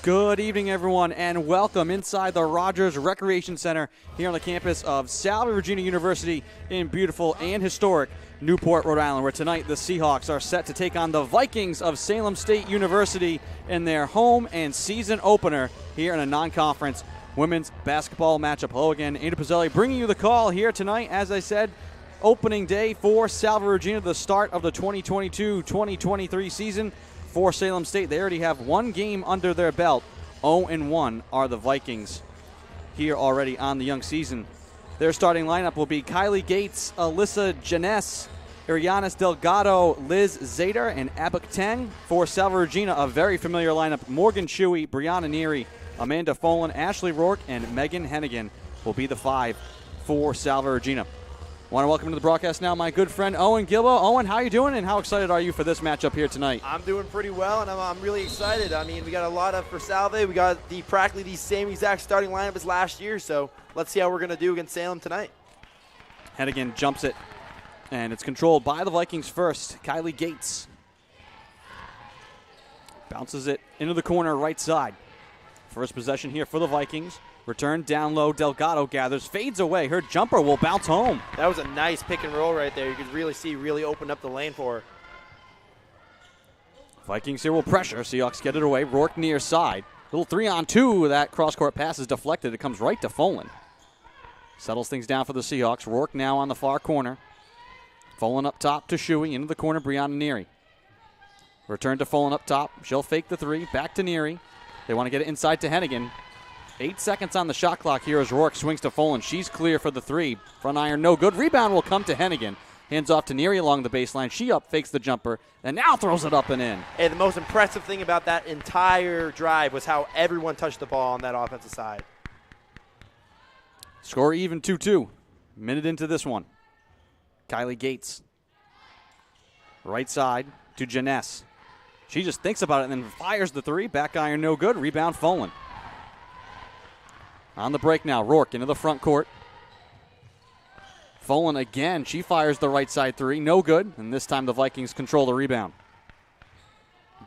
Good evening, everyone, and welcome inside the Rodgers Recreation Center here on the campus of Salve Regina University in beautiful and historic Newport, Rhode Island, where tonight the Seahawks are set to take on the Vikings of Salem State University in their home and season opener here in a non-conference women's basketball matchup. Hello again, Ada Pizzelli bringing you the call here tonight. As I said, opening day for Salve Regina, the start of the 2022-2023 season. For Salem State, they already have one game under their belt. 0-1 are the Vikings here already on the young season. Their starting lineup will be Kylie Gates, Alyssa Janess, Irianis Delgado, Liz Zader, and Abuk Teng. For Salve Regina, a very familiar lineup. Morgan Shuey, Brianna Neary, Amanda Folan, Ashley Rourke, and Megan Hennigan will be the five for Salve Regina. I want to welcome to the broadcast now my good friend Owen Gilbo. Owen, how you doing, and how excited are you for this matchup here tonight? I'm doing pretty well, and I'm really excited. I mean, we got a lot for Salve. We got practically the same exact starting lineup as last year, so let's see how we're going to do against Salem tonight. Hennigan jumps it, and it's controlled by the Vikings first. Kylie Gates bounces it into the corner right side. First possession here for the Vikings. Return down low, Delgado gathers, fades away. Her jumper will bounce home. That was a nice pick and roll right there. You could really opened up the lane for her. Vikings here will pressure. Seahawks get it away. Rourke near side. Little 3-on-2. That cross-court pass is deflected. It comes right to Folan. Settles things down for the Seahawks. Rourke now on the far corner. Folan up top to Shuey. Into the corner, Brianna Neary. Return to Folan up top. She'll fake the three. Back to Neary. They want to get it inside to Hennigan. 8 seconds on the shot clock here as Rourke swings to Folan. She's clear for the three. Front iron, no good. Rebound will come to Hennigan. Hands off to Neary along the baseline. She up, fakes the jumper, and now throws it up and in. Hey, the most impressive thing about that entire drive was how everyone touched the ball on that offensive side. Score even 2-2. Minute into this one. Kylie Gates. Right side to Janess. She just thinks about it and then fires the three. Back iron, no good. Rebound, Folan. On the break now, Rourke into the front court. Folan again. She fires the right side three. No good. And this time the Vikings control the rebound.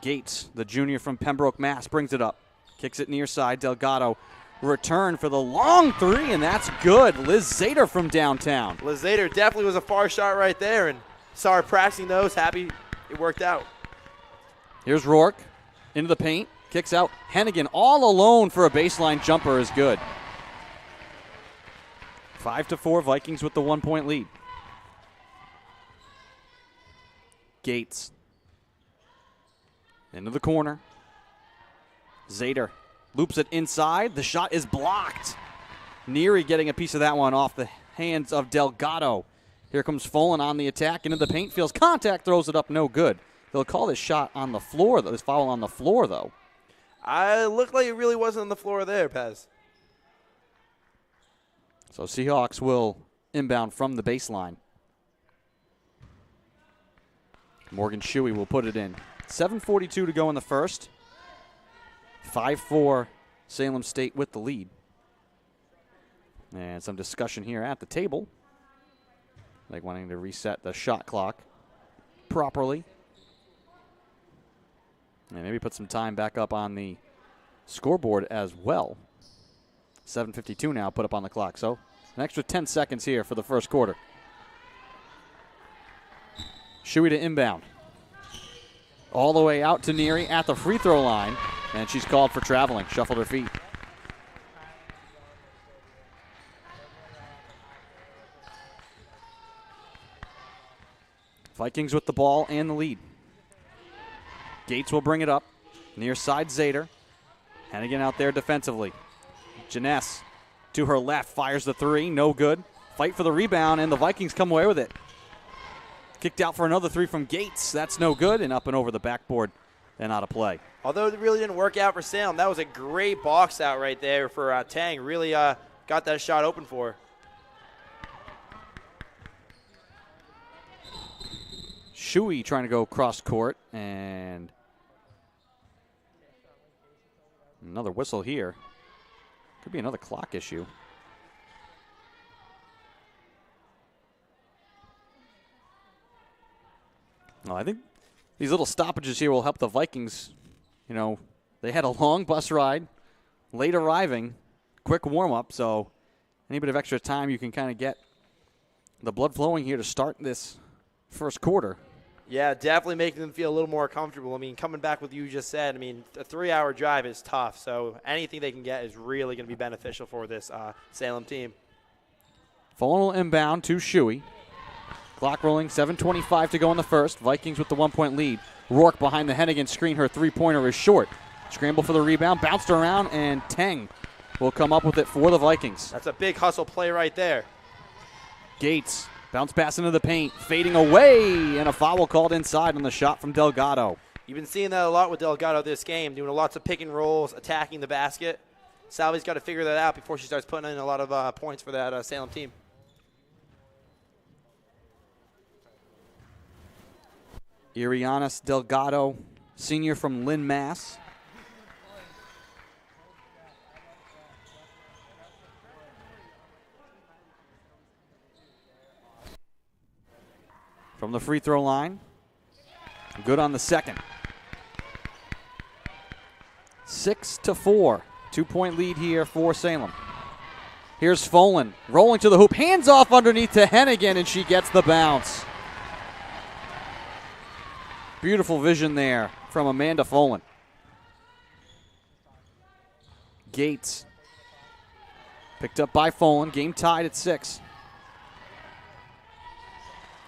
Gates, the junior from Pembroke, Mass, brings it up. Kicks it near side. Delgado return for the long three, and that's good. Liz Zader from downtown. Liz Zader definitely was a far shot right there, and saw her practicing those. Happy it worked out. Here's Rourke into the paint. Kicks out. Hennigan all alone for a baseline jumper is good. 5-4, Vikings with the 1-point lead. Gates. Into the corner. Zader loops it inside. The shot is blocked. Neary getting a piece of that one off the hands of Delgado. Here comes Folan on the attack. Into the paint. Feels contact. Throws it up. No good. They'll call this shot on the floor, though. This foul on the floor, though. I looked like it really wasn't on the floor there, Pez. So Seahawks will inbound from the baseline. Morgan Shuey will put it in. 7:42 to go in the first. 5-4 Salem State with the lead. And some discussion here at the table. Like wanting to reset the shot clock properly. And maybe put some time back up on the scoreboard as well. 7:52 now put up on the clock. So an extra 10 seconds here for the first quarter. Shuey to inbound. All the way out to Neary at the free throw line. And she's called for traveling. Shuffled her feet. Vikings with the ball and the lead. Gates will bring it up. Near side Zader. Hennigan out there defensively. Janess to her left. Fires the three. No good. Fight for the rebound, and the Vikings come away with it. Kicked out for another three from Gates. That's no good, and up and over the backboard and out of play. Although it really didn't work out for Salem, that was a great box out right there for Tang. Really got that shot open for her. Shuey trying to go cross court, and another whistle here. Could be another clock issue. No, I think these little stoppages here will help the Vikings. You know, They had a long bus ride, late arriving, quick warm-up, so any bit of extra time you can kind of get the blood flowing here to start this first quarter. Yeah, definitely making them feel a little more comfortable. I mean, coming back with what you just said, I mean, a 3-hour drive is tough, so anything they can get is really going to be beneficial for this Salem team. Fulham will inbound to Shuey. Clock rolling, 7:25 to go in the first. Vikings with the 1-point lead. Rourke behind the Hennigan screen. Her three-pointer is short. Scramble for the rebound, bounced around, and Teng will come up with it for the Vikings. That's a big hustle play right there. Gates, bounce pass into the paint, fading away, and a foul called inside on the shot from Delgado. You've been seeing that a lot with Delgado this game, doing lots of pick and rolls, attacking the basket. Salve's got to figure that out before she starts putting in a lot of points for that Salem team. Irianis Delgado, senior from Lynn, Mass. From the free throw line. Good on the second. 6-4. 2-point lead here for Salem. Here's Folan rolling to the hoop. Hands off underneath to Hennigan, and she gets the bounce. Beautiful vision there from Amanda Folan. Gates. Picked up by Folan. Game tied at 6.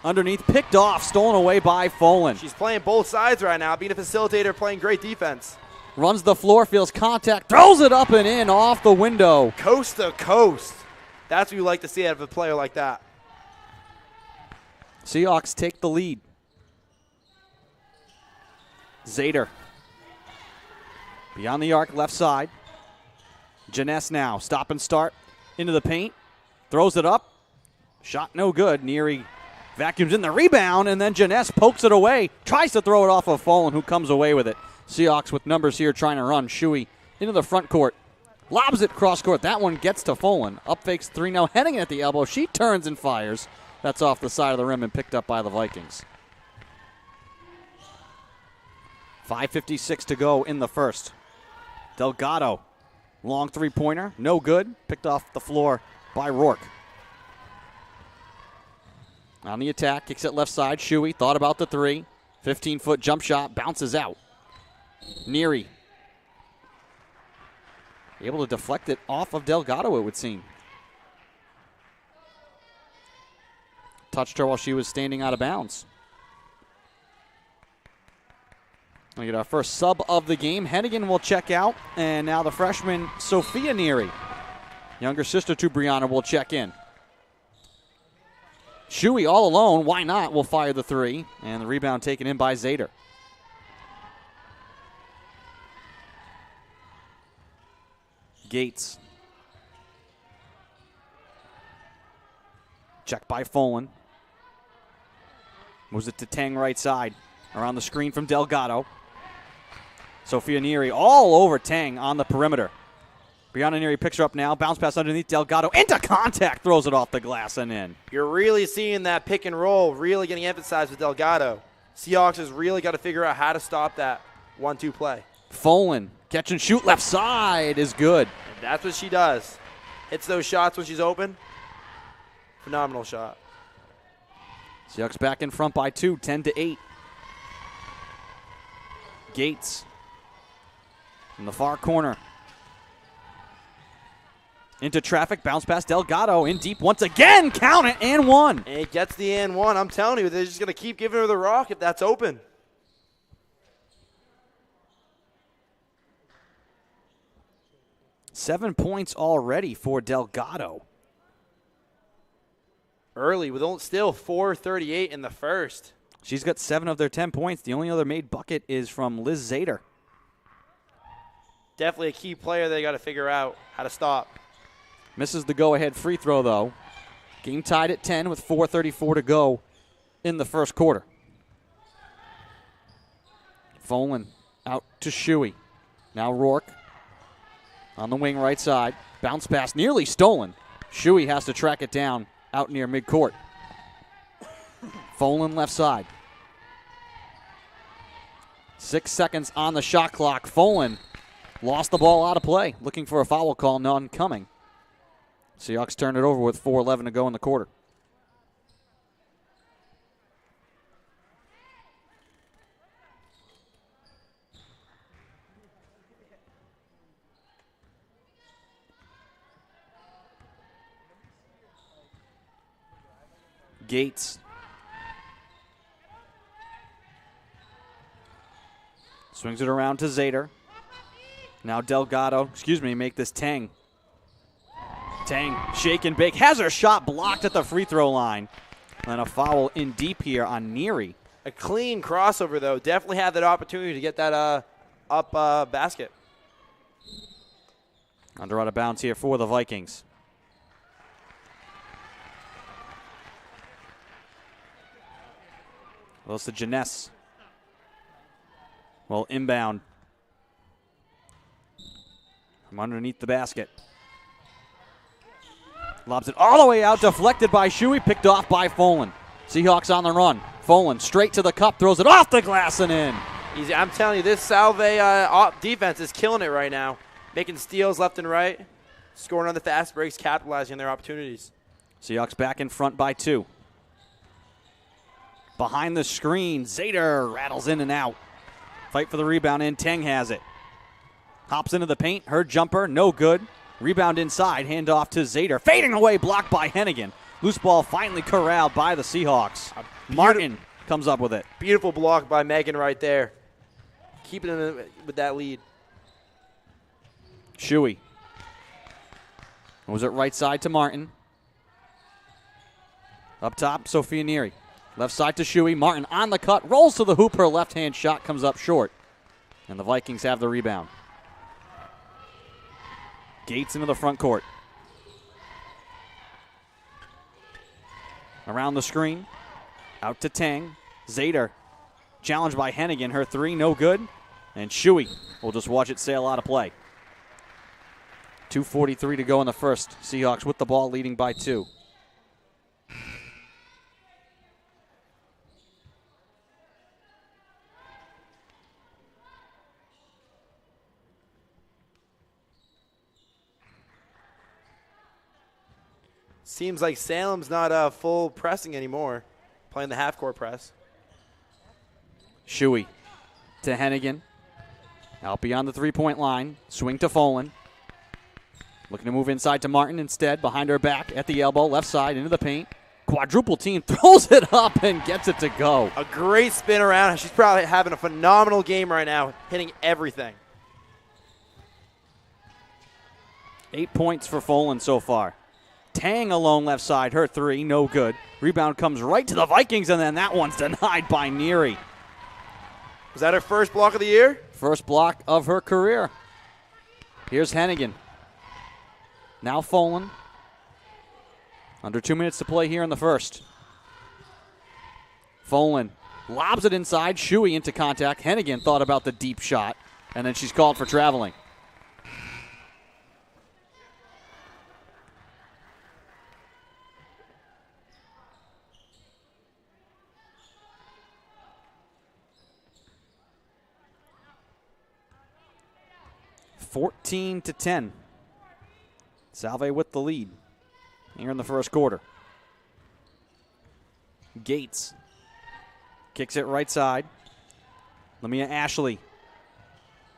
Underneath, picked off, stolen away by Folan. She's playing both sides right now, being a facilitator, playing great defense. Runs the floor, feels contact, throws it up and in off the window. Coast to coast. That's what you like to see out of a player like that. Seahawks take the lead. Zader. Beyond the arc, left side. Janess now, stop and start. Into the paint. Throws it up. Shot no good. Neary vacuums in the rebound, and then Janess pokes it away. Tries to throw it off of Folan, who comes away with it. Seahawks with numbers here trying to run. Shuey into the front court. Lobs it cross court. That one gets to Folan. Up fakes three now. Hennigan at the elbow. She turns and fires. That's off the side of the rim and picked up by the Vikings. 5:56 to go in the first. Delgado. Long three-pointer. No good. Picked off the floor by Rourke. On the attack. Kicks it left side. Shuey thought about the three. 15-foot jump shot. Bounces out. Neary. Able to deflect it off of Delgado, it would seem. Touched her while she was standing out of bounds. We get our first sub of the game. Hennigan will check out, and now the freshman Sophia Neary, younger sister to Brianna, will check in. Shuey all alone, why not, will fire the three, and the rebound taken in by Zader. Gates. Check by Folan. Moves it to Teng right side. Around the screen from Delgado. Sophia Neary all over Teng on the perimeter. Brianna Neary picks her up now. Bounce pass underneath Delgado. Into contact. Throws it off the glass and in. You're really seeing that pick and roll really getting emphasized with Delgado. Seahawks has really got to figure out how to stop that 1-2 play. Folan. Catch and shoot left side is good. And that's what she does. Hits those shots when she's open. Phenomenal shot. Seahawks back in front by 2, 10-8. Gates in the far corner. Into traffic, bounce pass Delgado in deep once again. Count it, and one. And it gets the and one. I'm telling you, they're just going to keep giving her the rock if that's open. Seven points already for Delgado. Early with still 4:38 in the first. She's got 7 of their 10 points. The only other made bucket is from Liz Zader. Definitely a key player they got to figure out how to stop. Misses the go-ahead free throw, though. Game tied at 10 with 4:34 to go in the first quarter. Folan out to Shuey. Now Rourke on the wing right side. Bounce pass nearly stolen. Shuey has to track it down out near midcourt. Folan left side. 6 seconds on the shot clock. Folan lost the ball out of play. Looking for a foul call, none coming. Seahawks turn it over with 4:11 to go in the quarter. Gates. Swings it around to Zader. Now Delgado, make this Tang. Tang, shake and bake, has her shot blocked at the free throw line. And a foul in deep here on Neary. A clean crossover, though. Definitely had that opportunity to get that up basket. Under out of bounds here for the Vikings. Well, to Janess. Well, inbound. From underneath the basket. Lobs it all the way out, deflected by Shuey, picked off by Folan. Seahawks on the run. Folan straight to the cup, throws it off the glass and in. Easy. I'm telling you, this Salve defense is killing it right now. Making steals left and right. Scoring on the fast breaks, capitalizing on their opportunities. Seahawks back in front by 2. Behind the screen, Zader rattles in and out. Fight for the rebound, and Tang has it. Hops into the paint, her jumper, no good. Rebound inside, handoff to Zader. Fading away, blocked by Hennigan. Loose ball finally corralled by the Seahawks. Martin comes up with it. Beautiful block by Megan right there. Keeping them with that lead. Shuey. Was it right side to Martin? Up top, Sophia Neary. Left side to Shuey. Martin on the cut, rolls to the hoop. Her left-hand shot comes up short. And the Vikings have the rebound. Gates into the front court. Around the screen. Out to Tang. Zader. Challenged by Hennigan. Her 3, no good. And Shuey will just watch it sail out of play. 2:43 to go in the first. Seahawks with the ball, leading by 2. Seems like Salem's not full pressing anymore, playing the half-court press. Shuey to Hennigan. Out beyond the three-point line. Swing to Folan. Looking to move inside to Martin instead. Behind her back at the elbow. Left side into the paint. Quadruple team throws it up and gets it to go. A great spin around. She's probably having a phenomenal game right now, hitting everything. 8 points for Folan so far. Tang alone left side, her 3, no good. Rebound comes right to the Vikings, and then that one's denied by Neary. Was that her first block of the year? First block of her career. Here's Hennigan. Now Folan. Under 2 minutes to play here in the first. Folan lobs it inside. Shuey into contact. Hennigan thought about the deep shot, and then she's called for traveling. (14 to 10). Salve with the lead here in the first quarter. Gates kicks it right side. Lamia Ashley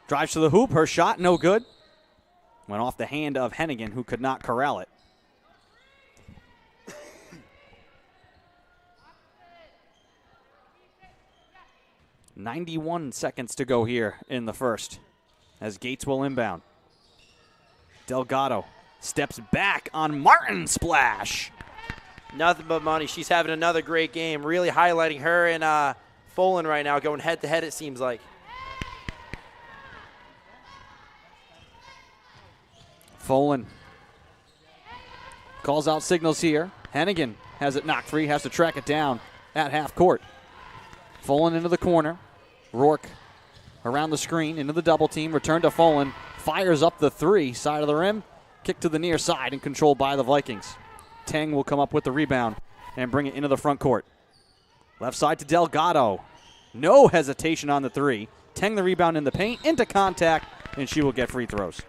drives to the hoop. Her shot no good. Went off the hand of Hennigan, who could not corral it. .91 seconds to go here in the first, as Gates will inbound. Delgado steps back on Martin. Splash. Nothing but money. She's having another great game. Really highlighting her and Folan right now, going head-to-head it seems like. Folan calls out signals here. Hennigan has it knocked free, has to track it down at half court. Folan into the corner. Rourke around the screen, into the double team, return to Folan. Fires up the 3, side of the rim. Kick to the near side and controlled by the Vikings. Tang will come up with the rebound and bring it into the front court. Left side to Delgado. No hesitation on the 3. Tang the rebound in the paint, into contact, and she will get free throws.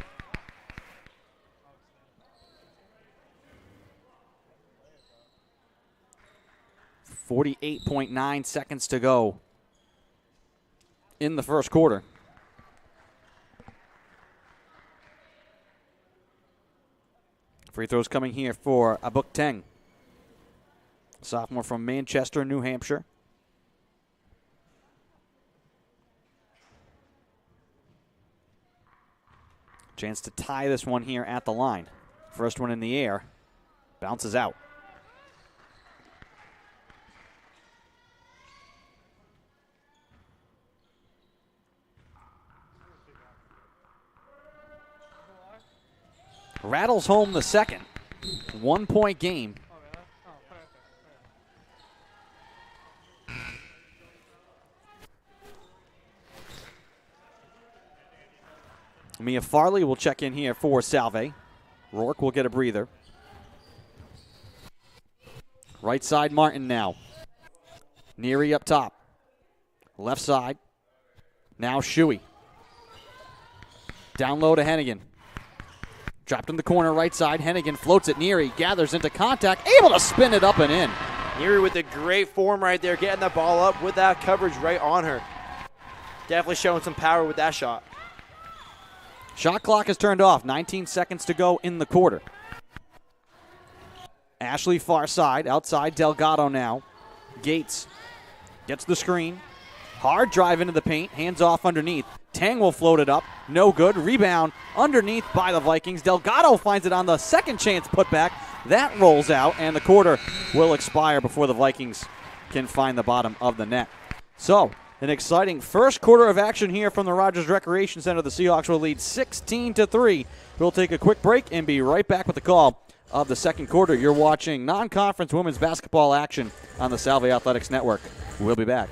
48.9 seconds to go in the first quarter. Free throws coming here for Abuk Teng, sophomore from Manchester, New Hampshire. Chance to tie this one here at the line. First one in the air, bounces out. Rattles home the second. 1 point game. Mia Farley will check in here for Salve. Rourke will get a breather. Right side Martin now. Neary up top. Left side. Now Shuey. Down low to Hennigan. Dropped in the corner, right side. Hennigan floats it. Neary gathers into contact, able to spin it up and in. Neary with a great form right there, getting that ball up with that coverage right on her. Definitely showing some power with that shot. Shot clock is turned off. 19 seconds to go in the quarter. Ashley far side, outside Delgado now. Gates gets the screen. Hard drive into the paint, hands off underneath. Tang will float it up, no good. Rebound underneath by the Vikings. Delgado finds it on the second chance putback. That rolls out, and the quarter will expire before the Vikings can find the bottom of the net. So, an exciting first quarter of action here from the Rodgers Recreation Center. The Seahawks will lead 16-3. We'll take a quick break and be right back with the call of the second quarter. You're watching non-conference women's basketball action on the Salve Athletics Network. We'll be back.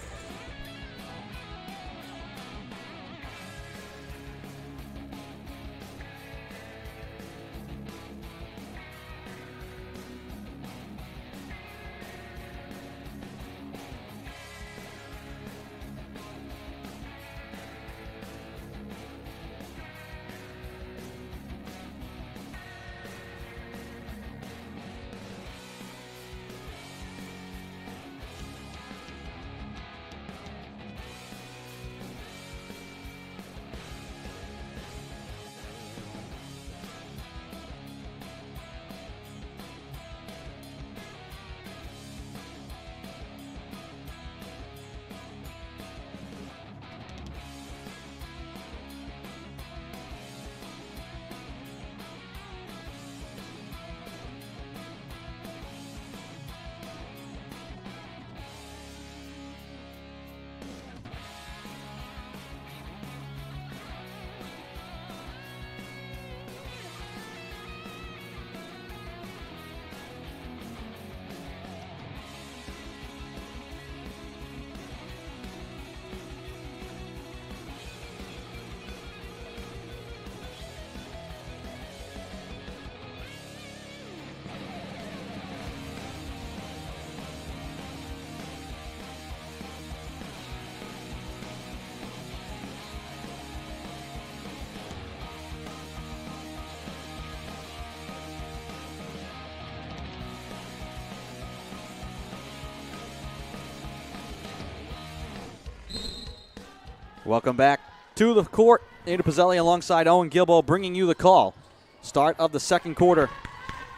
Welcome back to the court. Ada Pizzelli alongside Owen Gilbo bringing you the call. Start of the second quarter.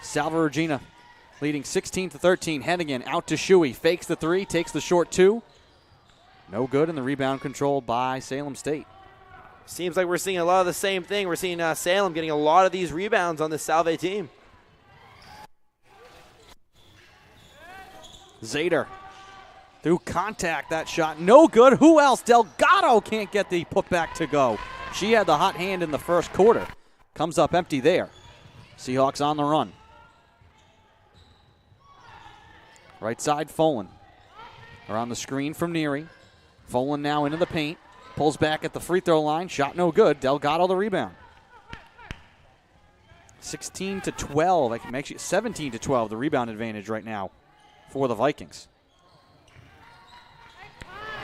Salve Regina leading 16-13. Hennigan out to Shuey. Fakes the three, takes the short two. No good, and the rebound controlled by Salem State. Seems like we're seeing a lot of the same thing. We're seeing Salem getting a lot of these rebounds on this Salve team. Zader. Through contact, that shot no good. Who else? Delgado can't get the putback to go. She had the hot hand in the first quarter. Comes up empty there. Seahawks on the run. Right side, Folan. Around the screen from Neary. Folan now into the paint. Pulls back at the free throw line. Shot no good. Delgado the rebound. 16-12. Actually 17-12, the rebound advantage right now for the Vikings.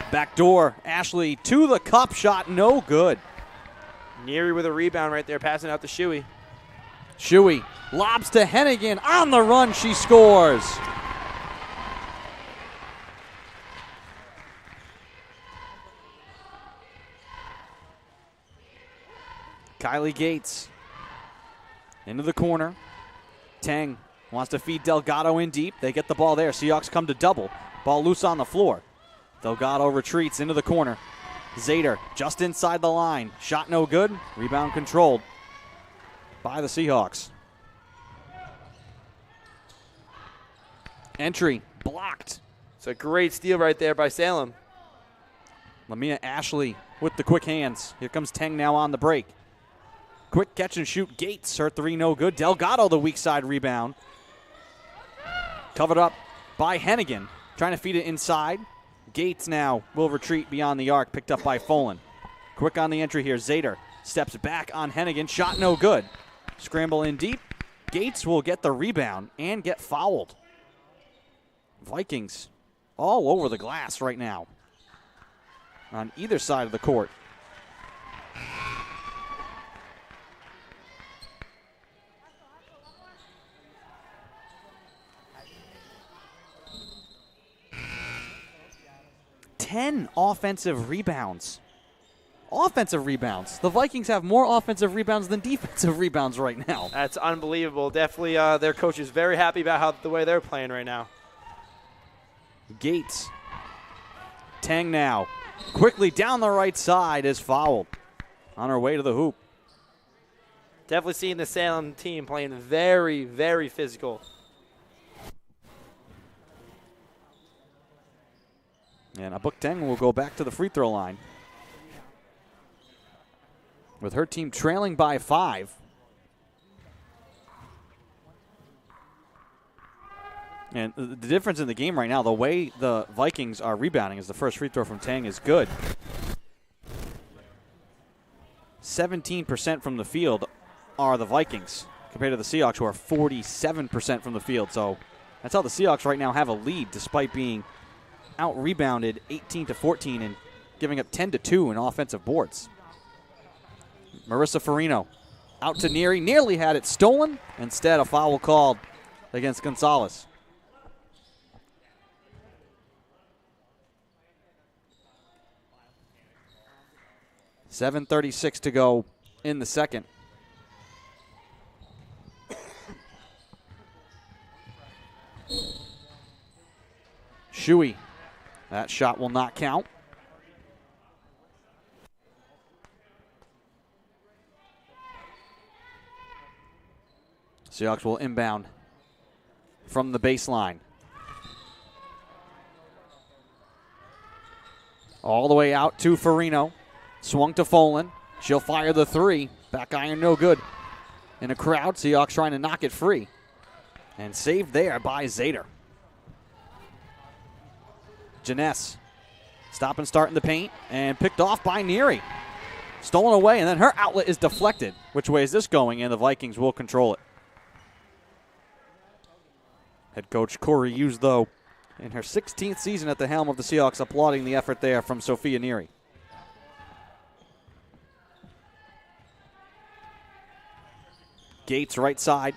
Backdoor, Ashley to the cup, shot no good. Neary with a rebound right there, passing out to Shuey. Shuey lobs to Hennigan. On the run, she scores. Kylie Gates into the corner. Tang wants to feed Delgado in deep. They get the ball there. Seahawks come to double. Ball loose on the floor. Delgado retreats into the corner. Zader just inside the line. Shot no good. Rebound controlled by the Seahawks. Entry blocked. It's a great steal right there by Salem. Lamia Ashley with the quick hands. Here comes Tang now on the break. Quick catch and shoot. Gates, her three no good. Delgado the weak side rebound. Covered up by Hennigan. Trying to feed it inside. Gates now will retreat beyond the arc. Picked up by Folan. Quick on the entry here. Zader steps back on Hennigan. Shot no good. Scramble in deep. Gates will get the rebound and get fouled. Vikings all over the glass right now on either side of the court. Offensive rebounds. Offensive rebounds. The Vikings have more offensive rebounds than defensive rebounds right now. That's unbelievable. Definitely their coach is very happy about the way they're playing right now. Gates. Tang now. Quickly down the right side is fouled. On her way to the hoop. Definitely seeing the Salem team playing very, very physical. And Abuk Teng will go back to the free throw line. With her team trailing by 5. And the difference in the game right now, the way the Vikings are rebounding is the first free throw from Tang is good. 17% from the field are the Vikings compared to the Seahawks, who are 47% from the field. So that's how the Seahawks right now have a lead despite being out-rebounded 18-14 and giving up 10-2 in offensive boards. Marissa Farino out to Neary. Nearly had it stolen. Instead, a foul called against Gonzalez. .36 to go in the second. Shuey. That shot will not count. Seahawks will inbound from the baseline. All the way out to Farino. Swung to Folan. She'll fire the three. Back iron no good. In a crowd, Seahawks trying to knock it free. And saved there by Zader. Janess, stop and start in the paint, and picked off by Neary. Stolen away, and then her outlet is deflected. Which way is this going? And the Vikings will control it. Head coach Corey Hughes, though, in her 16th season at the helm of the Seahawks, applauding the effort there from Sophia Neary. Gates right side,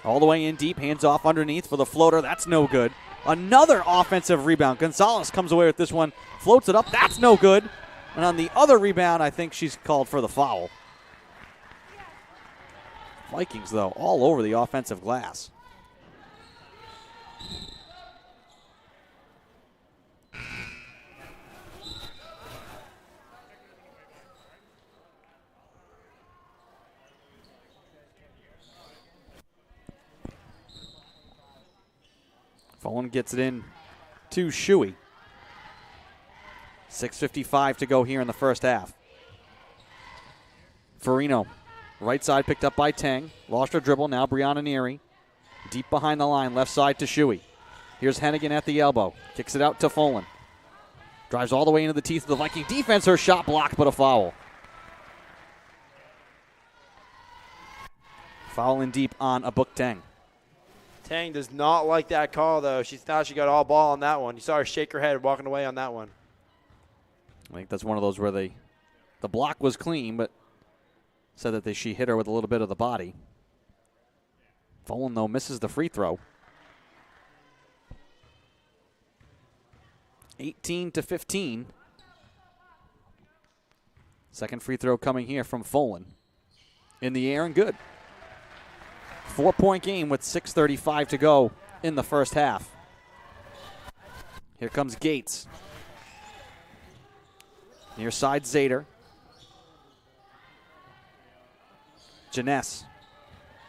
all the way in deep, hands off underneath for the floater. That's no good. Another offensive rebound. Gonzalez comes away with this one, floats it up. That's no good. And on the other rebound, I think she's called for the foul. Vikings, though, all over the offensive glass. Folan gets it in to Shuey. 6:55 to go here in the first half. Farino, right side picked up by Tang. Lost her dribble, now Brianna Neary. Deep behind the line, left side to Shuey. Here's Hennigan at the elbow. Kicks it out to Folan. Drives all the way into the teeth of the Viking defense. Her shot blocked, but a foul. Foul in deep on Abuk Teng. Tang does not like that call, though. She thought she got all ball on that one. You saw her shake her head walking away on that one. I think that's one of those where the block was clean, but said that she hit her with a little bit of the body. Folan, though, misses the free throw. 18-15. Second free throw coming here from Folan. In the air and good. 4-point game with 6:35 to go in the first half. Here comes Gates. Near side Zader. Janess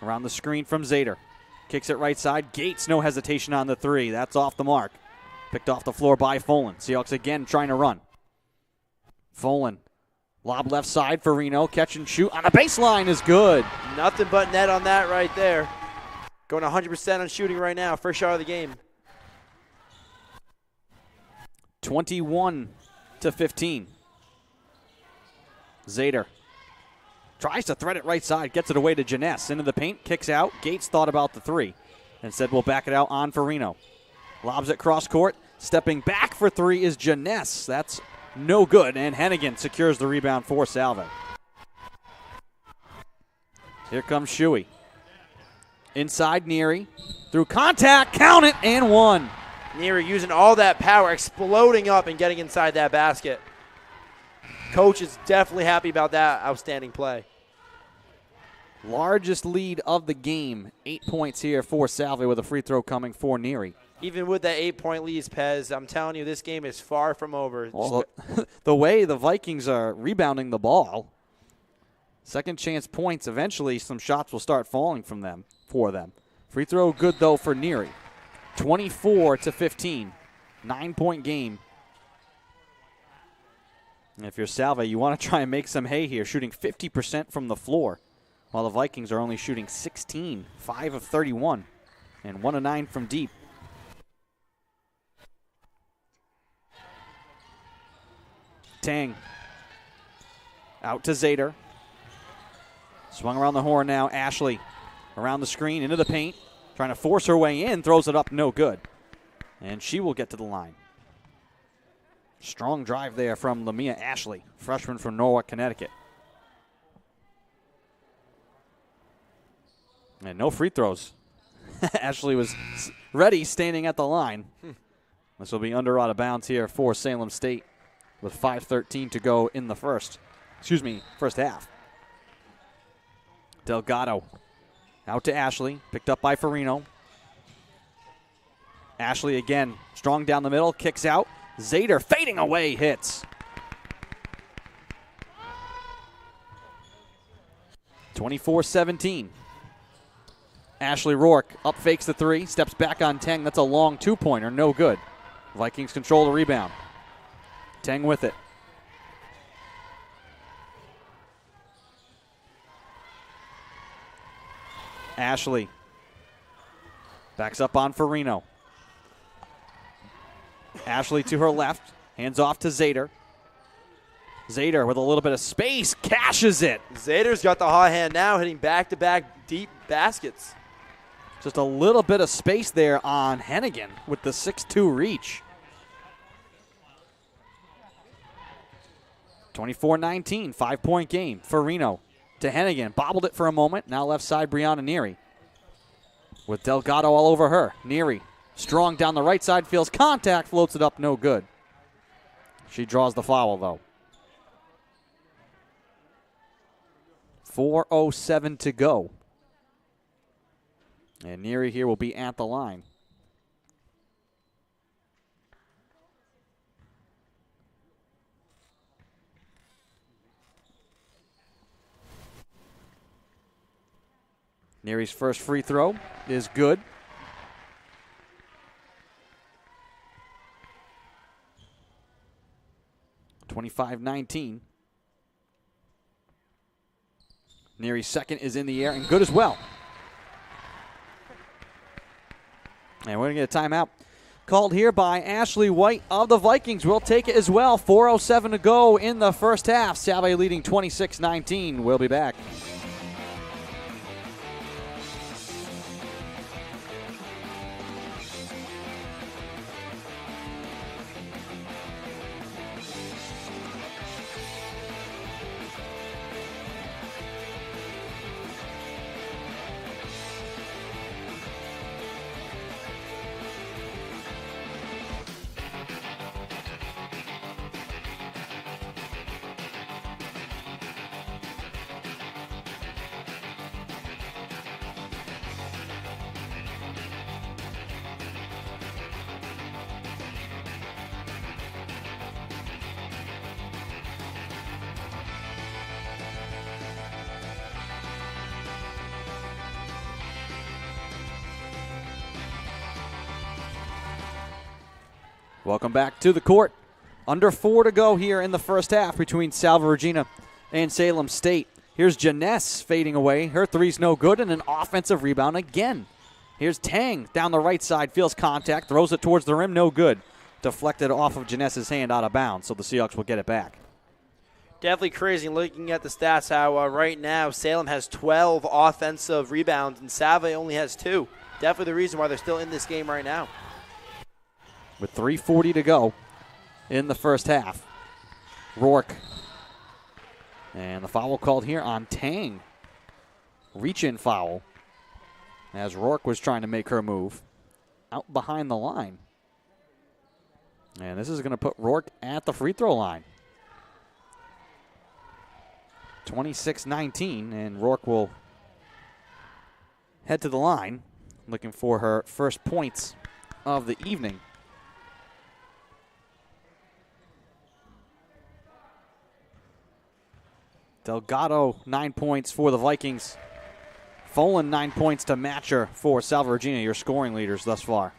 around the screen from Zader. Kicks it right side. Gates, no hesitation on the three. That's off the mark. Picked off the floor by Folan. Seahawks again trying to run. Folan, lob left side for Reno. Catch and shoot on the baseline is good. Nothing but net on that right there. Going 100% on shooting right now. First shot of the game. 21-15. Zader tries to thread it right side, gets it away to Janess. Into the paint, kicks out. Gates thought about the three and said, we'll back it out on for Reno. Lobs it cross court. Stepping back for three is Janess. That's no good, and Hennigan secures the rebound for Salve. Here comes Shuey. Inside Neary. Through contact, count it, and one. Neary using all that power, exploding up and getting inside that basket. Coach is definitely happy about that outstanding play. Largest lead of the game. 8 points here for Salve with a free throw coming for Neary. Even with that 8-point lead, Pez, I'm telling you, this game is far from over. Well, the way the Vikings are rebounding the ball, second chance points, eventually some shots will start falling from them for them. Free throw good, though, for Neary. 24-15. 9-point game. And if you're Salve, you want to try and make some hay here, shooting 50% from the floor, while the Vikings are only shooting 16, 5 of 31, and 1 of 9 from deep. Tang. Out to Zader. Swung around the horn now. Ashley around the screen, into the paint. Trying to force her way in. Throws it up, no good. And she will get to the line. Strong drive there from Lamia Ashley, freshman from Norwalk, Connecticut. And no free throws. Ashley was ready, standing at the line. This will be under out of bounds here for Salem State with 5:13 to go in the first half. Delgado out to Ashley, picked up by Farino. Ashley again, strong down the middle, kicks out. Zader fading away, hits. 24-17. Ashley Rourke up fakes the three, steps back on Teng. That's a long two-pointer, no good. Vikings control the rebound. Teng with it. Ashley backs up on Farino. Ashley to her left, hands off to Zader. Zader with a little bit of space, cashes it. Zader's got the hot hand now, hitting back-to-back deep baskets. Just a little bit of space there on Hennigan with the 6'2 reach. 24-19, 5-point game. Farino to Hennigan, bobbled it for a moment. Now left side, Brianna Neary. With Delgado all over her. Neary, strong down the right side, feels contact, floats it up, no good. She draws the foul, though. 4:07 to go. And Neary here will be at the line. Neary's first free throw is good. (25-19). Neary's second is in the air and good as well. And we're going to get a timeout called here by Ashley White of the Vikings. We'll take it as well. 4:07 to go in the first half. Salve leading 26-19. We'll be back. Welcome back to the court. Under 4 to go here in the first half between Salve Regina and Salem State. Here's Janess fading away. Her three's no good, and an offensive rebound again. Here's Tang down the right side, feels contact, throws it towards the rim, no good. Deflected off of Janess's hand out of bounds, so the Seahawks will get it back. Definitely crazy looking at the stats how right now Salem has 12 offensive rebounds and Salve only has 2. Definitely the reason why they're still in this game right now. With 3:40 to go in the first half. Rourke. And the foul called here on Tang. Reach-in foul as Rourke was trying to make her move out behind the line. And this is going to put Rourke at the free throw line. 26-19, and Rourke will head to the line looking for her first points of the evening. Delgado, 9 points for the Vikings. Folan, 9 points to match her for Salve Regina, your scoring leaders thus far.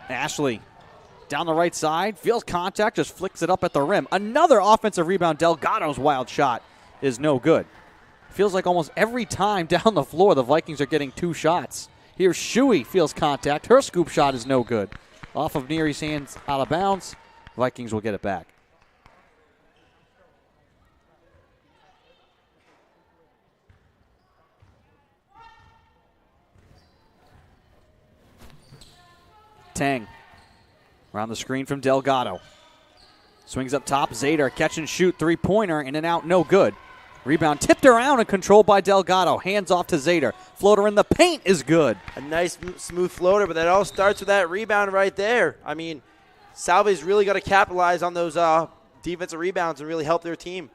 Ashley down the right side, feels contact, just flicks it up at the rim. Another offensive rebound. Delgado's wild shot is no good. Feels like almost every time down the floor the Vikings are getting 2 shots. Here's Shuey, feels contact. Her scoop shot is no good. Off of Neary's hands, out of bounds. Vikings will get it back. Tang around the screen from Delgado. Swings up top. Zader catch and shoot three-pointer in and out, no good. Rebound tipped around and controlled by Delgado. Hands off to Zader. Floater in the paint is good. A nice smooth floater, but that all starts with that rebound right there. I mean, Salve's really got to capitalize on those defensive rebounds and really help their team.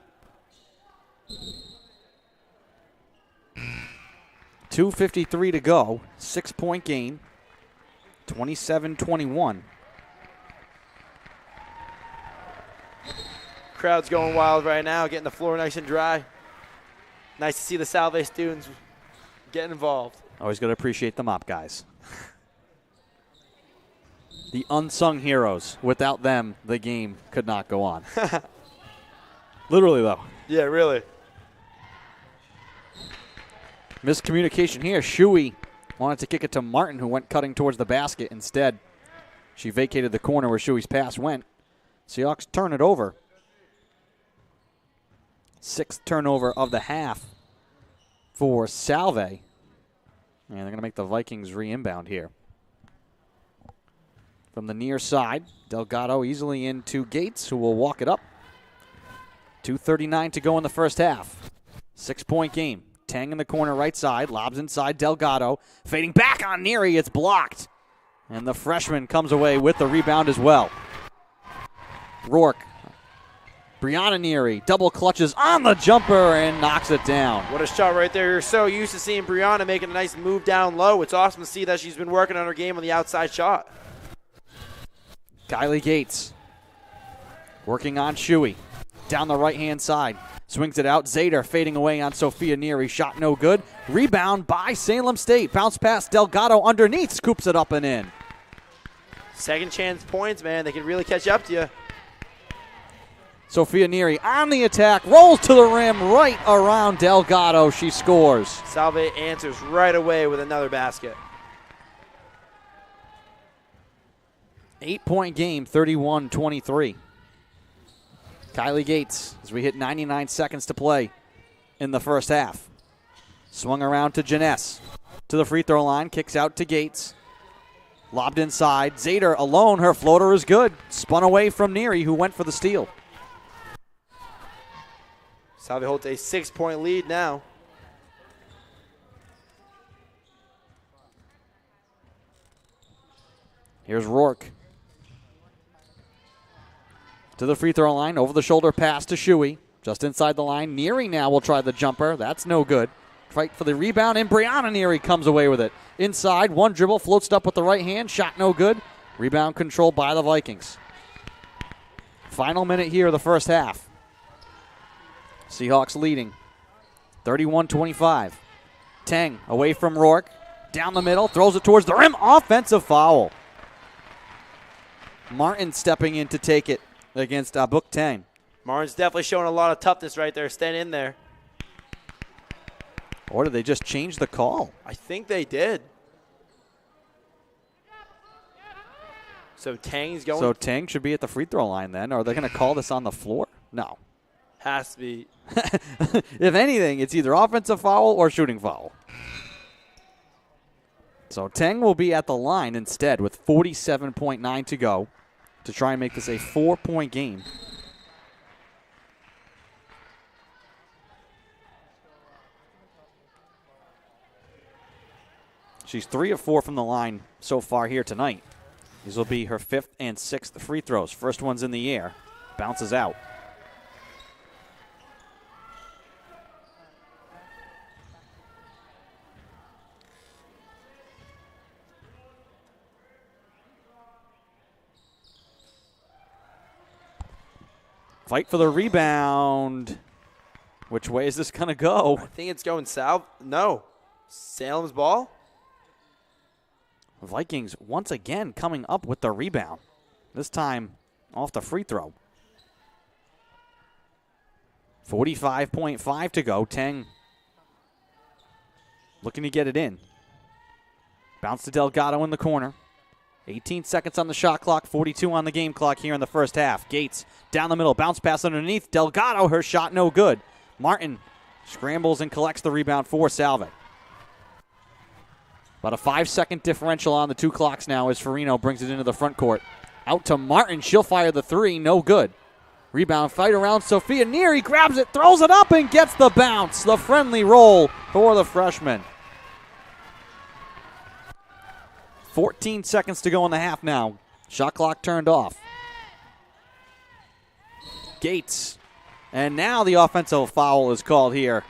2:53 to go. 6-point game. 27-21. Crowd's going wild right now, getting the floor nice and dry. Nice to see the Salve students getting involved. Always got to appreciate the mop guys. The unsung heroes. Without them, the game could not go on. Literally, though. Yeah, really. Miscommunication here. Shuey wanted to kick it to Martin, who went cutting towards the basket. Instead, she vacated the corner where Shuey's pass went. Seahawks turn it over. 6th turnover of the half for Salve. And they're going to make the Vikings re-inbound here. From the near side, Delgado easily into Gates, who will walk it up. 2:39 to go in the first half. 6-point game. Tang in the corner right side, lobs inside Delgado. Fading back on Neary, it's blocked. And the freshman comes away with the rebound as well. Rourke. Brianna Neary double clutches on the jumper and knocks it down. What a shot right there. You're so used to seeing Brianna making a nice move down low. It's awesome to see that she's been working on her game on the outside shot. Kylie Gates working on Shuey. Down the right-hand side. Swings it out. Zader fading away on Sophia Neary. Shot no good. Rebound by Salem State. Bounce pass. Delgado underneath. Scoops it up and in. Second chance points, man. They can really catch up to you. Sophia Neary on the attack. Rolls to the rim. Right around Delgado. She scores. Salve answers right away with another basket. 8-point game. 31-23. Kylie Gates as we hit 99 seconds to play in the first half. Swung around to Janess. To the free throw line. Kicks out to Gates. Lobbed inside. Zader alone. Her floater is good. Spun away from Neary, who went for the steal. Salve holds a 6-point lead now. Here's Rourke. To the free throw line, over the shoulder pass to Shuey. Just inside the line. Neary now will try the jumper. That's no good. Fight for the rebound, and Brianna Neary comes away with it. Inside, one dribble, floats it up with the right hand. Shot no good. Rebound controlled by the Vikings. Final minute here of the first half. Seahawks leading 31-25. Tang away from Rourke. down the middle, throws it towards the rim. Offensive foul. Martin stepping in to take it against Book 10. Martin's definitely showing a lot of toughness right there, staying in there. Or did they just change the call? I think they did. So Tang's going. So Tang should be at the free throw line then. Are they going to call this on the floor? No. Has to be. If anything, it's either offensive foul or shooting foul. So Tang will be at the line instead with 47.9 to go to try and make this a 4-point game. She's 3 of 4 from the line so far here tonight. These will be her 5th and 6th free throws. First one's in the air. Bounces out. Fight for the rebound. Which way is this going to go? I think it's going south. No. Salem's ball. Vikings once again coming up with the rebound. This time off the free throw. 45.5 to go. Tang looking to get it in. Bounce to Delgado in the corner. 18 seconds on the shot clock, 42 on the game clock here in the first half. Gates down the middle, bounce pass underneath. Delgado, her shot no good. Martin scrambles and collects the rebound for Salve. About a 5-second differential on the two clocks now as Farino brings it into the front court. Out to Martin. She'll fire the three. No good. Rebound fight around Sophia Neary. Grabs it, throws it up, and gets the bounce. The friendly roll for the freshman. 14 seconds to go in the half now. Shot clock turned off. Gates. And now the offensive foul is called here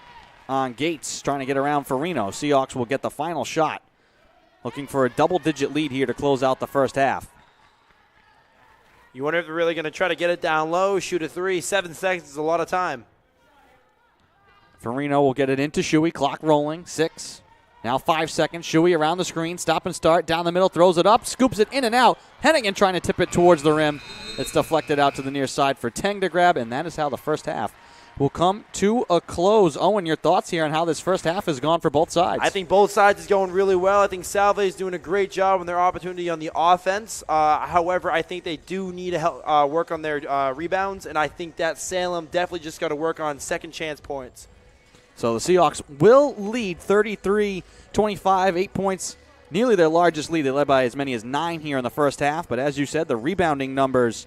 on Gates, trying to get around Farino. Seahawks will get the final shot. Looking for a double-digit lead here to close out the first half. You wonder if they're really going to try to get it down low, shoot a three. 7 seconds is a lot of time. Farino will get it into Shuey. Clock rolling. 6. Now 5 seconds. Shuey around the screen. Stop and start. Down the middle. Throws it up. Scoops it in and out. Hennigan trying to tip it towards the rim. It's deflected out to the near side for Tang to grab, and that is how the first half will come to a close. Owen, your thoughts here on how this first half has gone for both sides? I think both sides is going really well. I think Salve is doing a great job on their opportunity on the offense. However, I think they do need to help, work on their rebounds, and I think that Salem definitely just got to work on second chance points. So the Seahawks will lead 33-25, 8 points, nearly their largest lead. They led by as many as 9 here in the first half, but as you said, the rebounding numbers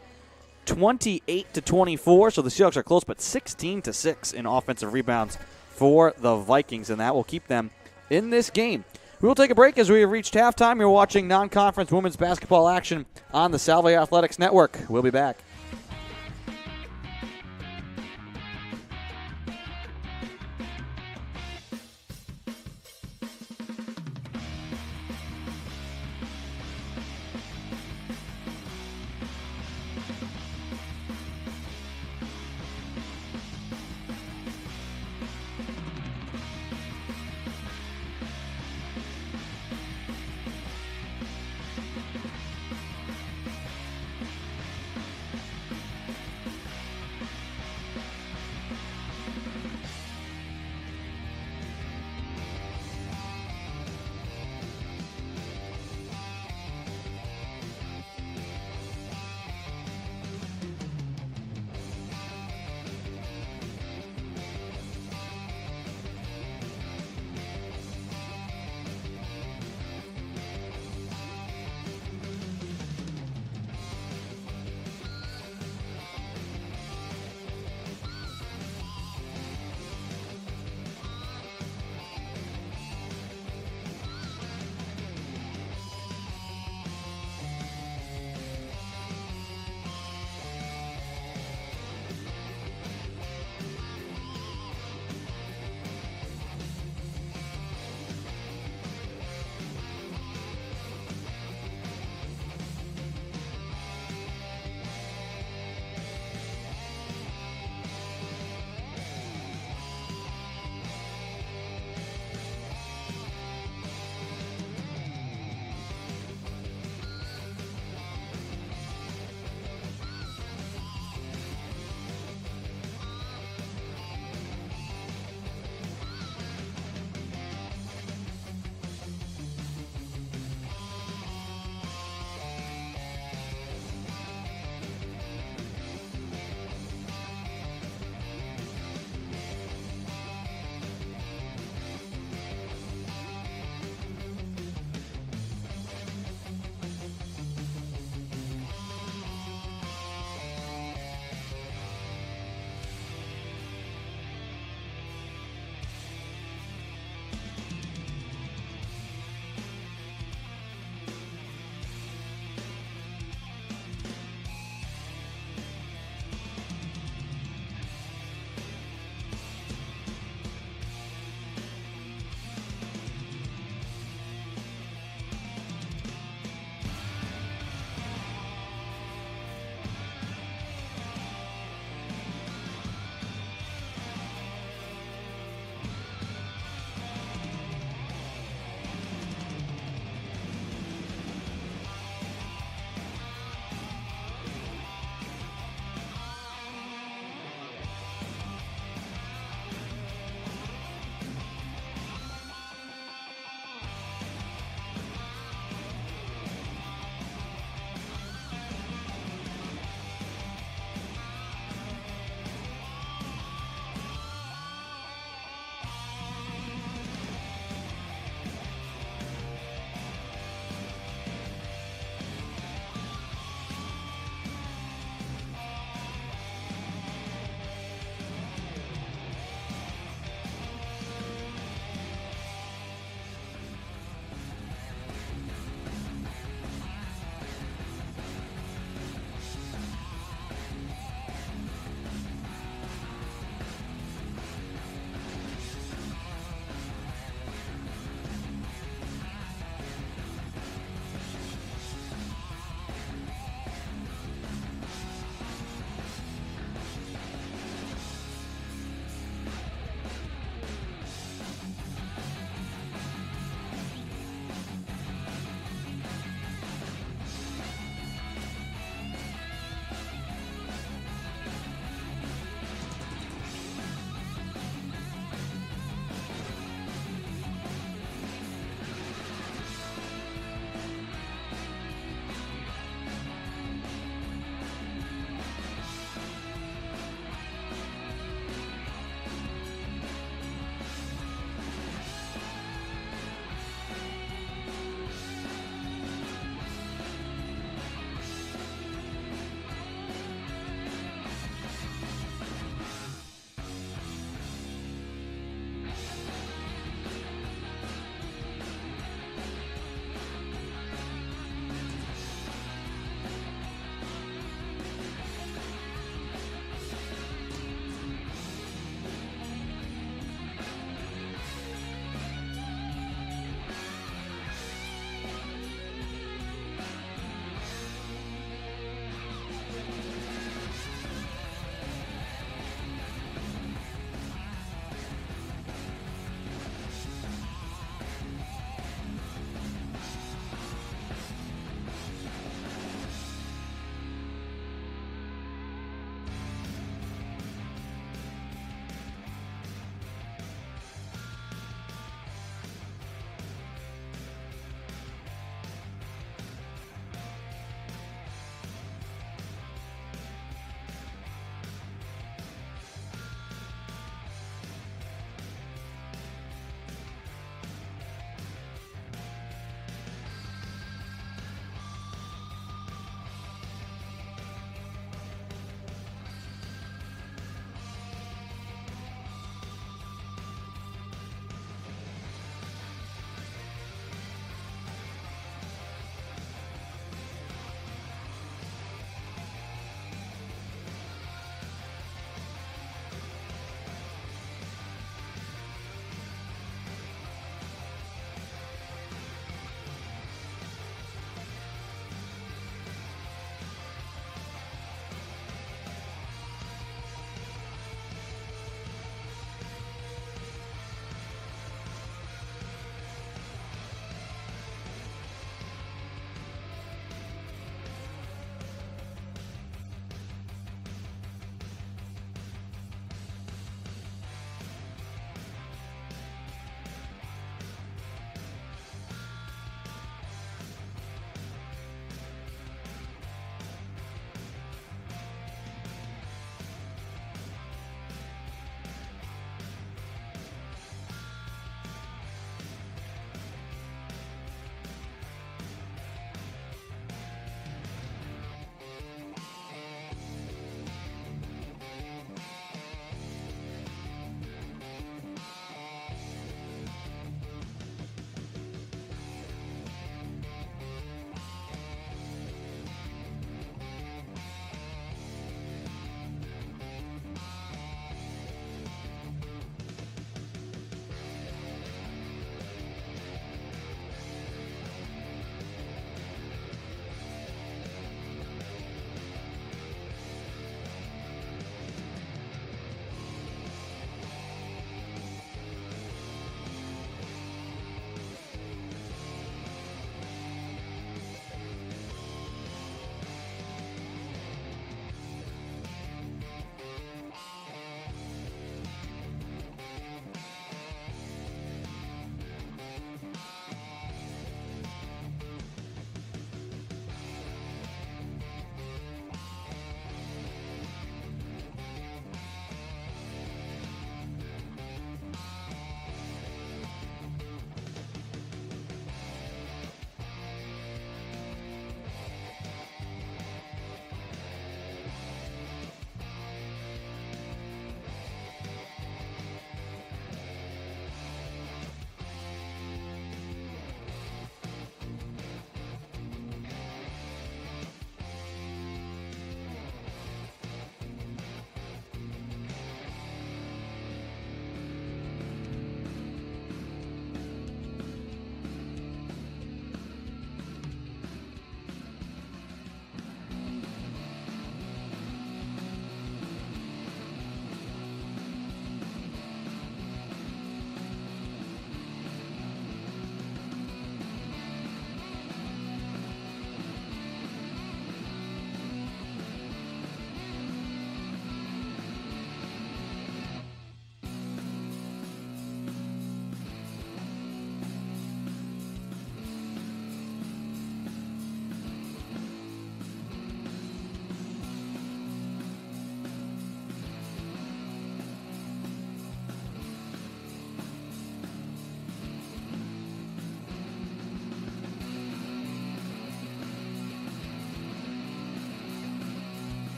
28-24, so the Seahawks are close, but 16-6 in offensive rebounds for the Vikings, and that will keep them in this game. We will take a break as we have reached halftime. You're watching non-conference women's basketball action on the Salve Athletics Network. We'll be back.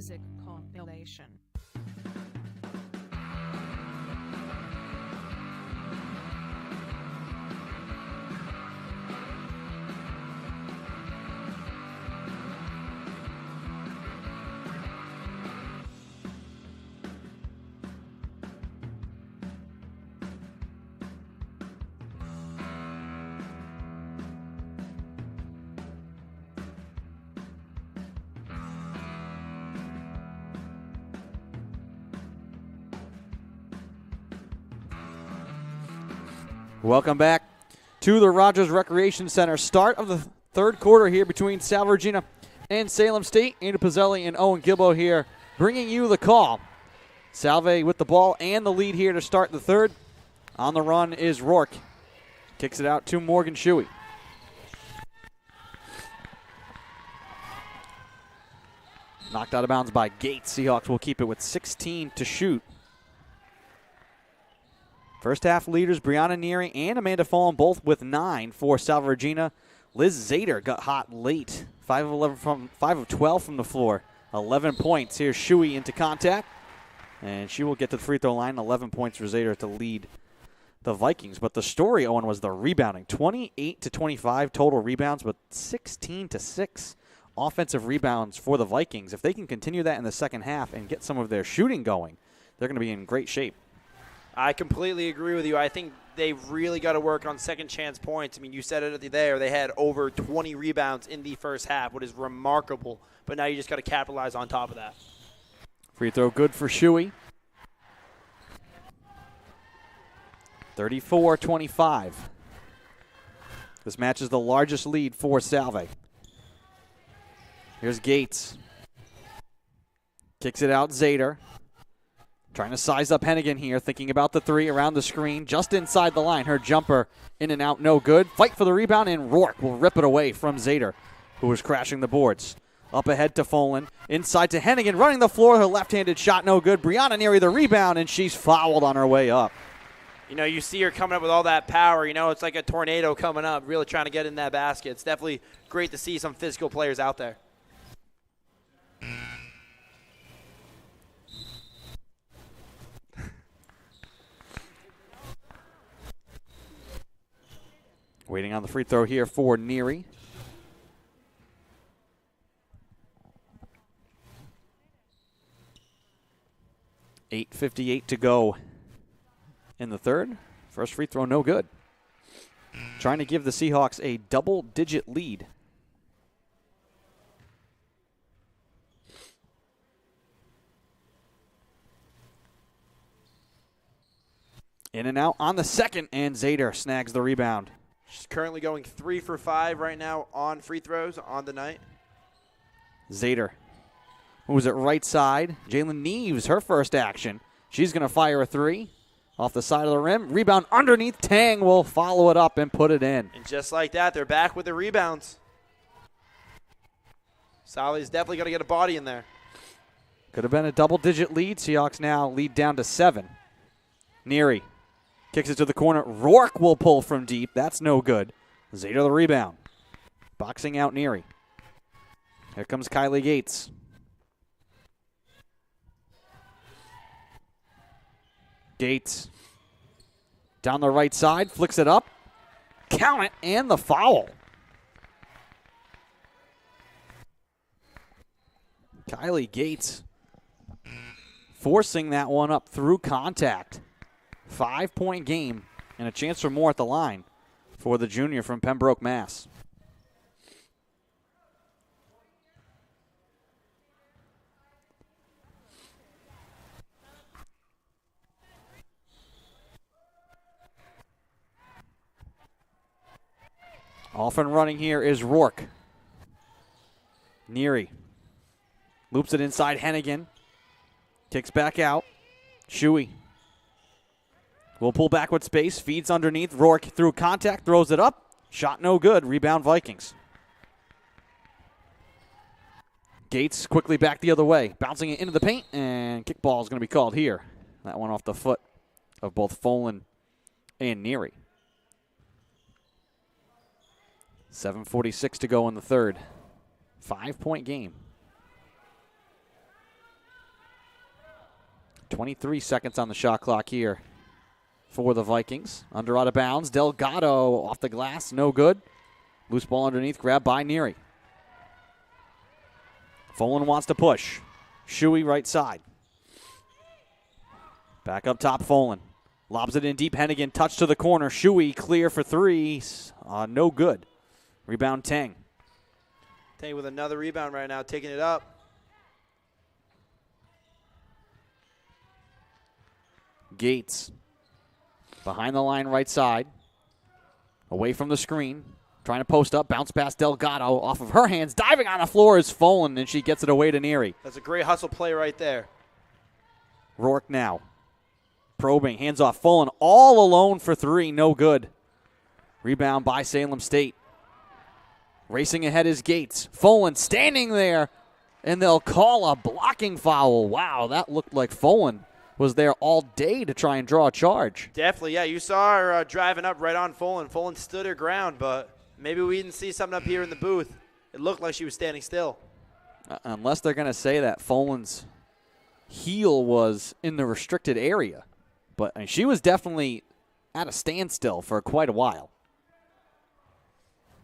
music compilation. Welcome back to the Rodgers Recreation Center. Start of the third quarter here between Salve Regina and Salem State. Andy Pizzelli and Owen Gilbo here bringing you the call. Salve with the ball and the lead here to start the third. On the run is Rourke. Kicks it out to Morgan Shuey. Knocked out of bounds by Gates. Seahawks will keep it with 16 to shoot. First half leaders, Brianna Neary and Amanda Fallen, both with 9 for Salve Regina. Liz Zader got hot late. 5 of 12 from the floor. 11 points. Here's Shuey into contact. And she will get to the free throw line. 11 points for Zader to lead the Vikings. But the story, Owen, was the rebounding. 28 to 25 total rebounds, but 16 to 6 offensive rebounds for the Vikings. If they can continue that in the second half and get some of their shooting going, they're going to be in great shape. I completely agree with you. I think they've really got to work on second chance points. I mean, you said it there. They had over 20 rebounds in the first half, what is remarkable. But now you just got to capitalize on top of that. Free throw good for Shuey. 34-25. This match is the largest lead for Salve. Here's Gates. Kicks it out, Zader. Trying to size up Hennigan here, thinking about the three around the screen, just inside the line. Her jumper in and out, no good. Fight for the rebound, and Rourke will rip it away from Zader, who was crashing the boards. Up ahead to Folan, inside to Hennigan, running the floor. Her left-handed shot, no good. Brianna Neary the rebound, and she's fouled on her way up. You know, you see her coming up with all that power. You know, it's like a tornado coming up, really trying to get in that basket. It's definitely great to see some physical players out there. Waiting on the free throw here for Neary. $8:58 to go in the third. First free throw, no good. Trying to give the Seahawks a double-digit lead. In and out on the second, and Zader snags the rebound. She's currently going 3 for 5 right now on free throws on the night. Zader moves it right side. Jalen Neves, her first action. She's going to fire a three off the side of the rim. Rebound underneath. Tang will follow it up and put it in. And just like that, they're back with the rebounds. Sally's definitely going to get a body in there. Could have been a double-digit lead. Seahawks now lead down to 7. Neary kicks it to the corner. Rourke will pull from deep. That's no good. Zader the rebound. Boxing out Neary. Here comes Kylie Gates. Gates down the right side. Flicks it up. Count it. And the foul. Kylie Gates forcing that one up through contact. 5-point game and a chance for more at the line for the junior from Pembroke, Mass. Off and running here is Rourke. Neary loops it inside Hennigan. Kicks back out. Shuey will pull back with space, feeds underneath. Rourke through contact, throws it up. Shot no good. Rebound Vikings. Gates quickly back the other way, bouncing it into the paint, and kickball is going to be called here. That one off the foot of both Folan and Neary. 7:46 to go in the third. 5-point game. 23 seconds on the shot clock here for the Vikings. Under out of bounds. Delgado off the glass. No good. Loose ball underneath. Grabbed by Neary. Folan wants to push. Shuey right side. Back up top, Folan. Lobs it in deep. Hennigan touch to the corner. Shuey clear for three. No good. Rebound Tang. Tang with another rebound right now, taking it up. Gates. Behind the line right side. Away from the screen. Trying to post up. Bounce pass Delgado. Off of her hands. Diving on the floor is Folan, and she gets it away to Neary. That's a great hustle play right there. Rourke now. Probing. Hands off Folan. All alone for three. No good. Rebound by Salem State. Racing ahead is Gates. Folan standing there, and they'll call a blocking foul. Wow, that looked like Folan was there all day to try and draw a charge. Definitely, yeah. You saw her driving up right on Folan. Folan stood her ground, but maybe we didn't see something up here in the booth. It looked like she was standing still. Unless they're going to say that Folan's heel was in the restricted area. But I mean, she was definitely at a standstill for quite a while.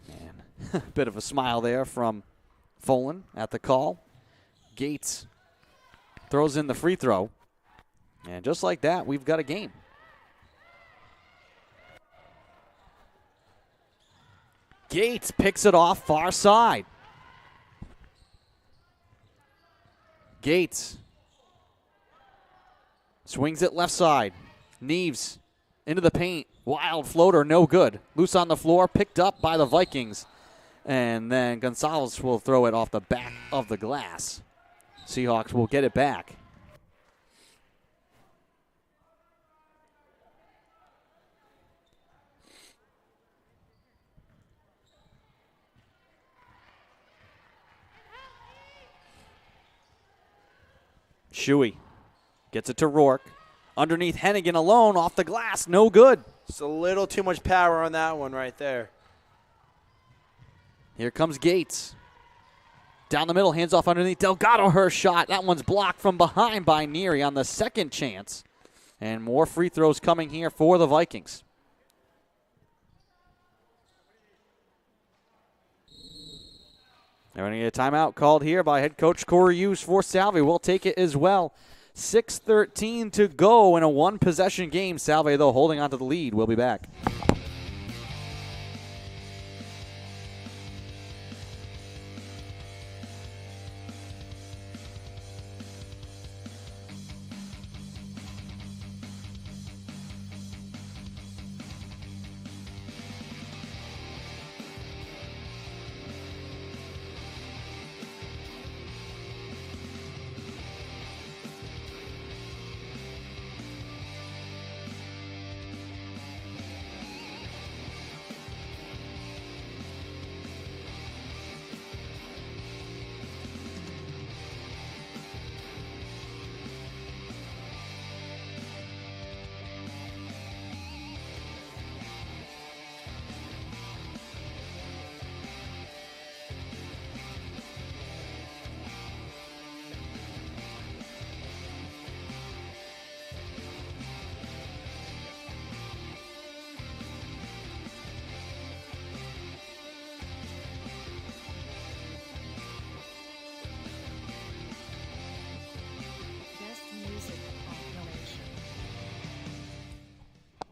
Man, bit of a smile there from Folan at the call. Gates throws in the free throw. And just like that, we've got a game. Gates picks it off far side. Gates swings it left side. Neves into the paint. Wild floater, no good. Loose on the floor, picked up by the Vikings. And then Gonzalez will throw it off the back of the glass. Seahawks will get it back. Shuey gets it to Rourke. Underneath Hennigan alone, off the glass, no good. Just a little too much power on that one right there. Here comes Gates. Down the middle, hands off underneath. Delgado, her shot. That one's blocked from behind by Neary on the second chance. And more free throws coming here for the Vikings. They're going to get a timeout called here by head coach Corey Hughes for Salve. We'll take it as well. 6:13 to go in a one-possession game. Salve, though, holding on to the lead. We'll be back.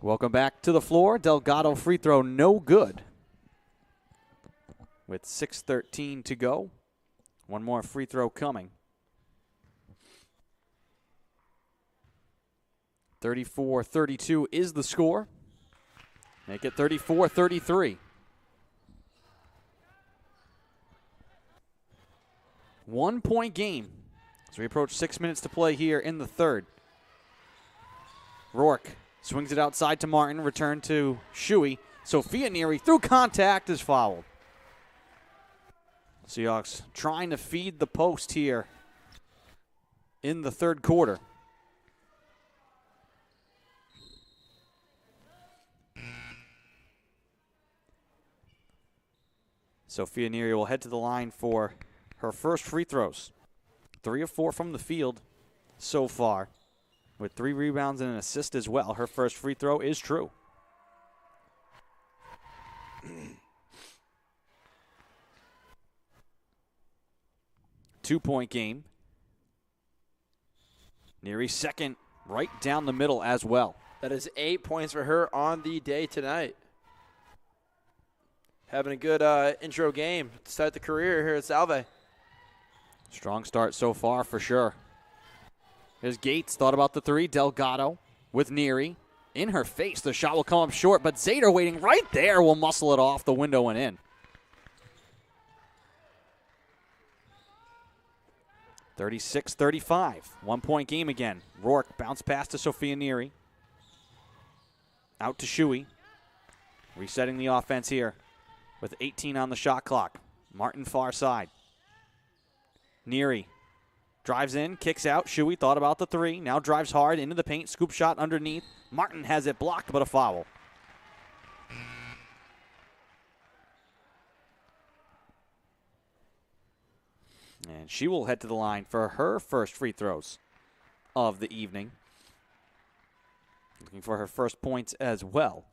Welcome back to the floor. Delgado free throw, no good. With 6:13 to go. One more free throw coming. 34-32 is the score. Make it 34-33. 1 point game as we approach 6 minutes to play here in the third. Rourke swings it outside to Martin. Return to Shuey. Sophia Neary through contact is fouled. Seahawks trying to feed the post here in the third quarter. Sophia Neary will head to the line for her first free throws. 3 of 4 from the field so far. with 3 rebounds and an assist as well. Her first free throw is true. Two-point game. Neary second, right down the middle as well. That is 8 points for her on the day tonight. Having a good intro game to start the career here at Salve. Strong start so far for sure. Here's Gates, thought about the 3. Delgado with Neary. In her face, the shot will come up short, but Zader waiting right there will muscle it off the window and in. 36-35, 1-point game again. Rourke bounce pass to Sophia Neary. Out to Shuey. Resetting the offense here with 18 on the shot clock. Martin far side. Neary drives in, kicks out. Shuey thought about the 3. Now drives hard into the paint. Scoop shot underneath. Martin has it blocked, but a foul. And she will head to the line for her first free throws of the evening. Looking for her first points as well.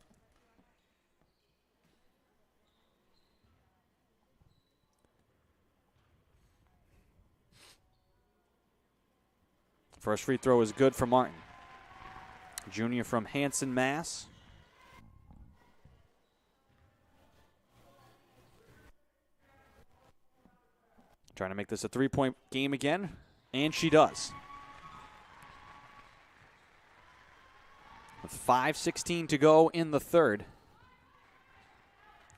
First free throw is good for Martin. Junior from Hanson, Mass. Trying to make this a 3-point game again, and she does. With 5:16 to go in the third.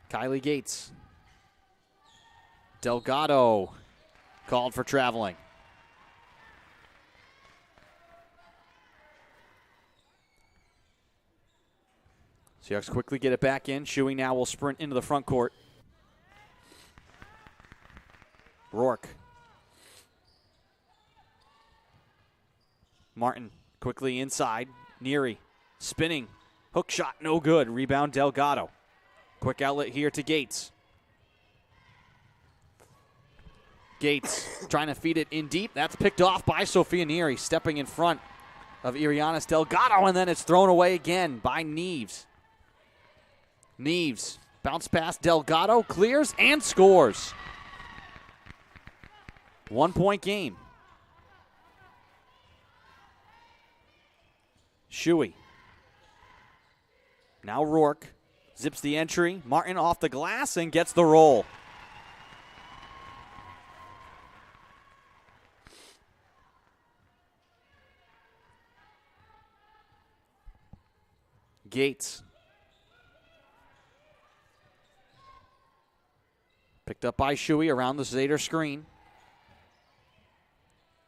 Kylie Gates. Delgado called for traveling. Seahawks quickly get it back in. Shuey now will sprint into the front court. Rourke. Martin quickly inside. Neary spinning. Hook shot no good. Rebound Delgado. Quick outlet here to Gates. Gates trying to feed it in deep. That's picked off by Sophia Neary, stepping in front of Irianis Delgado, and then it's thrown away again by Neves. Neves bounce pass. Delgado clears and scores. 1-point game. Shuey. Now Rourke zips the entry. Martin off the glass and gets the roll. Gates. Picked up by Shuey around the Zader screen.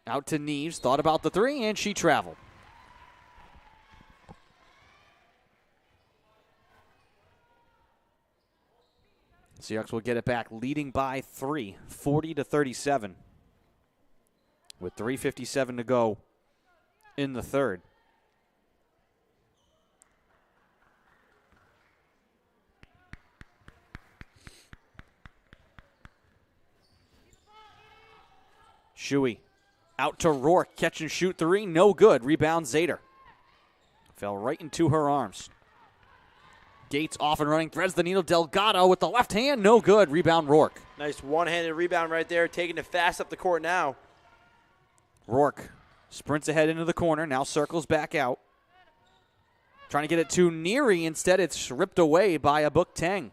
Out to Neves, thought about the 3, and she traveled. Seahawks will get it back, leading by 3, 40-37. With 3:57 to go in the third. Shuey out to Rourke, catch and shoot 3, no good. Rebound Zader. Fell right into her arms. Gates off and running, threads the needle. Delgado with the left hand, no good. Rebound Rourke. Nice one-handed rebound right there, taking it fast up the court now. Rourke sprints ahead into the corner, now circles back out. Trying to get it to Neary, instead it's ripped away by a Book Teng.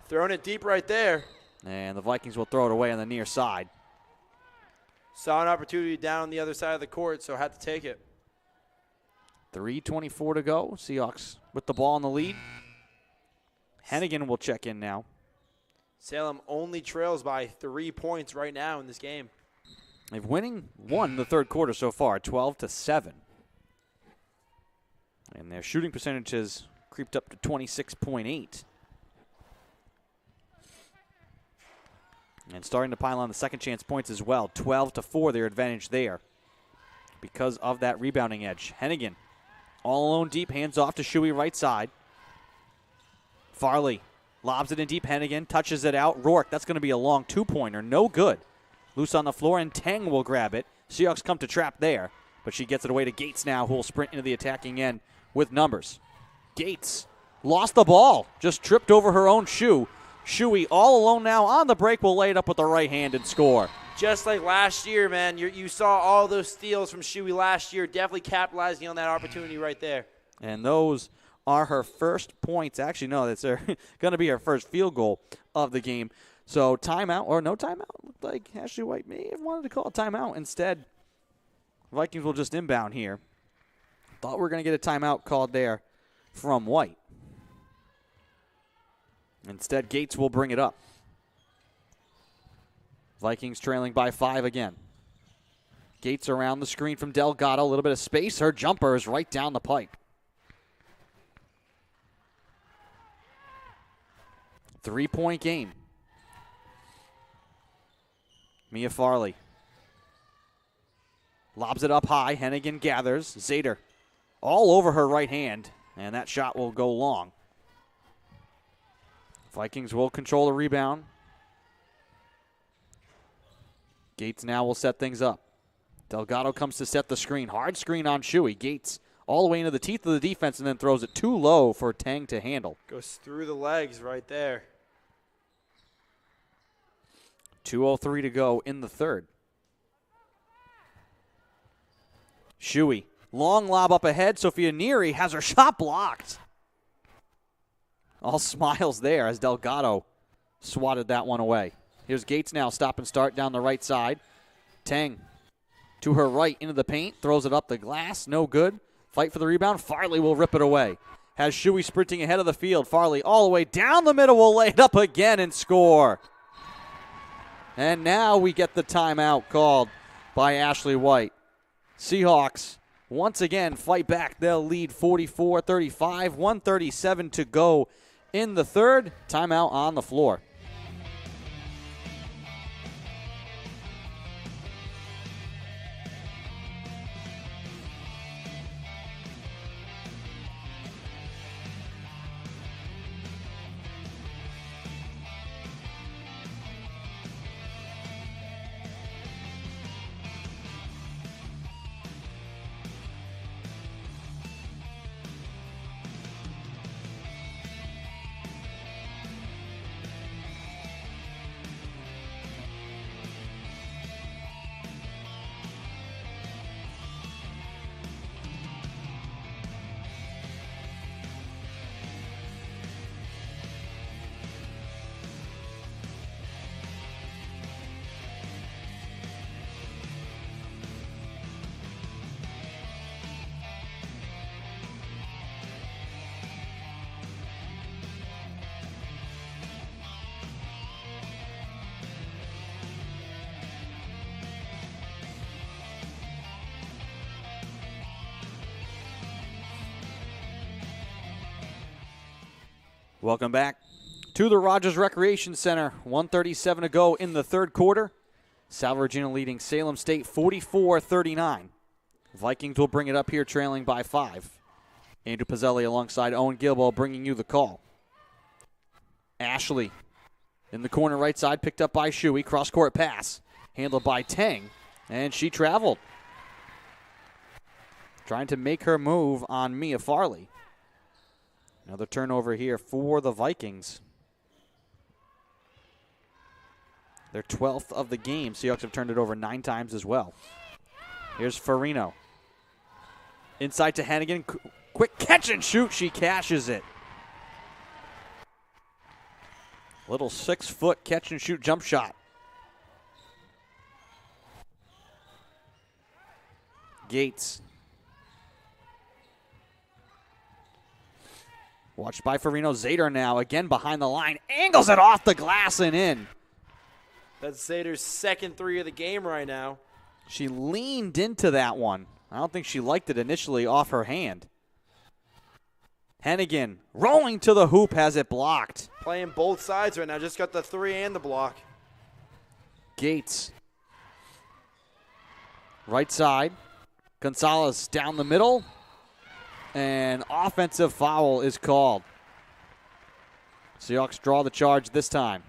Throwing it deep right there. And the Vikings will throw it away on the near side. Saw an opportunity down on the other side of the court, so had to take it. 3:24 to go. Seahawks with the ball in the lead. Hennigan will check in now. Salem only trails by 3 points right now in this game. They've won the third quarter so far, 12-7. And their shooting percentage has creeped up to 26.8. And starting to pile on the second chance points as well. 12-4, their advantage there because of that rebounding edge. Hennigan all alone deep, hands off to Shuey right side. Farley lobs it in deep. Hennigan touches it out. Rourke, that's going to be a long two-pointer. No good. Loose on the floor, and Teng will grab it. Seahawks come to trap there. but she gets it away to Gates now, who will sprint into the attacking end with numbers. Gates lost the ball, just tripped over her own shoe. Shuey all alone now on the break, will lay it up with the right hand and score. Just like last year, man, you saw all those steals from Shuey last year, definitely capitalizing on that opportunity right there. And those are her first points. Actually, no, that's going to be her first field goal of the game. So timeout or no timeout. Looked like Ashley White may have wanted to call a timeout. Instead, Vikings will just inbound here. Thought we were going to get a timeout called there from White. Instead, Gates will bring it up. Vikings trailing by 5 again. Gates around the screen from Delgado. A little bit of space. Her jumper is right down the pipe. 3-point game. Mia Farley lobs it up high. Hennigan gathers. Zader all over her right hand, and that shot will go long. Vikings will control the rebound. Gates now will set things up. Delgado comes to set the screen. Hard screen on Shuey. Gates all the way into the teeth of the defense and then throws it too low for Tang to handle. Goes through the legs right there. 2:03 to go in the third. Shuey, long lob up ahead. Sophia Neary has her shot blocked. All smiles there as Delgado swatted that one away. Here's Gates now, stop and start down the right side. Tang to her right into the paint, throws it up the glass, no good. Fight for the rebound, Farley will rip it away. Has Shuey sprinting ahead of the field. Farley all the way down the middle will lay it up again and score. And now we get the timeout called by Ashley White. Seahawks once again fight back. They'll lead 44-35, 1:37 to go in the third. Timeout on the floor. Welcome back to the Rodgers Recreation Center. 1:37 to go in the third quarter. Salve Regina leading Salem State 44-39. Vikings will bring it up here trailing by 5. Andrew Pizzelli alongside Owen Gilbo bringing you the call. Ashley in the corner right side, picked up by Shuey. Cross-court pass handled by Tang, and she traveled. Trying to make her move on Mia Farley. Another turnover here for the Vikings. Their 12th of the game. Seahawks have turned it over 9 times as well. Here's Farino. Inside to Hennigan. Quick catch and shoot. She cashes it. Little 6-foot catch and shoot jump shot. Gates. Watched by Farino. Zader now again behind the line. Angles it off the glass and in. That's Zader's second 3 of the game right now. She leaned into that one. I don't think she liked it initially off her hand. Hennigan rolling to the hoop, has it blocked. Playing both sides right now. Just got the 3 and the block. Gates. Right side. Gonzalez down the middle. And offensive foul is called. Seahawks draw the charge this time.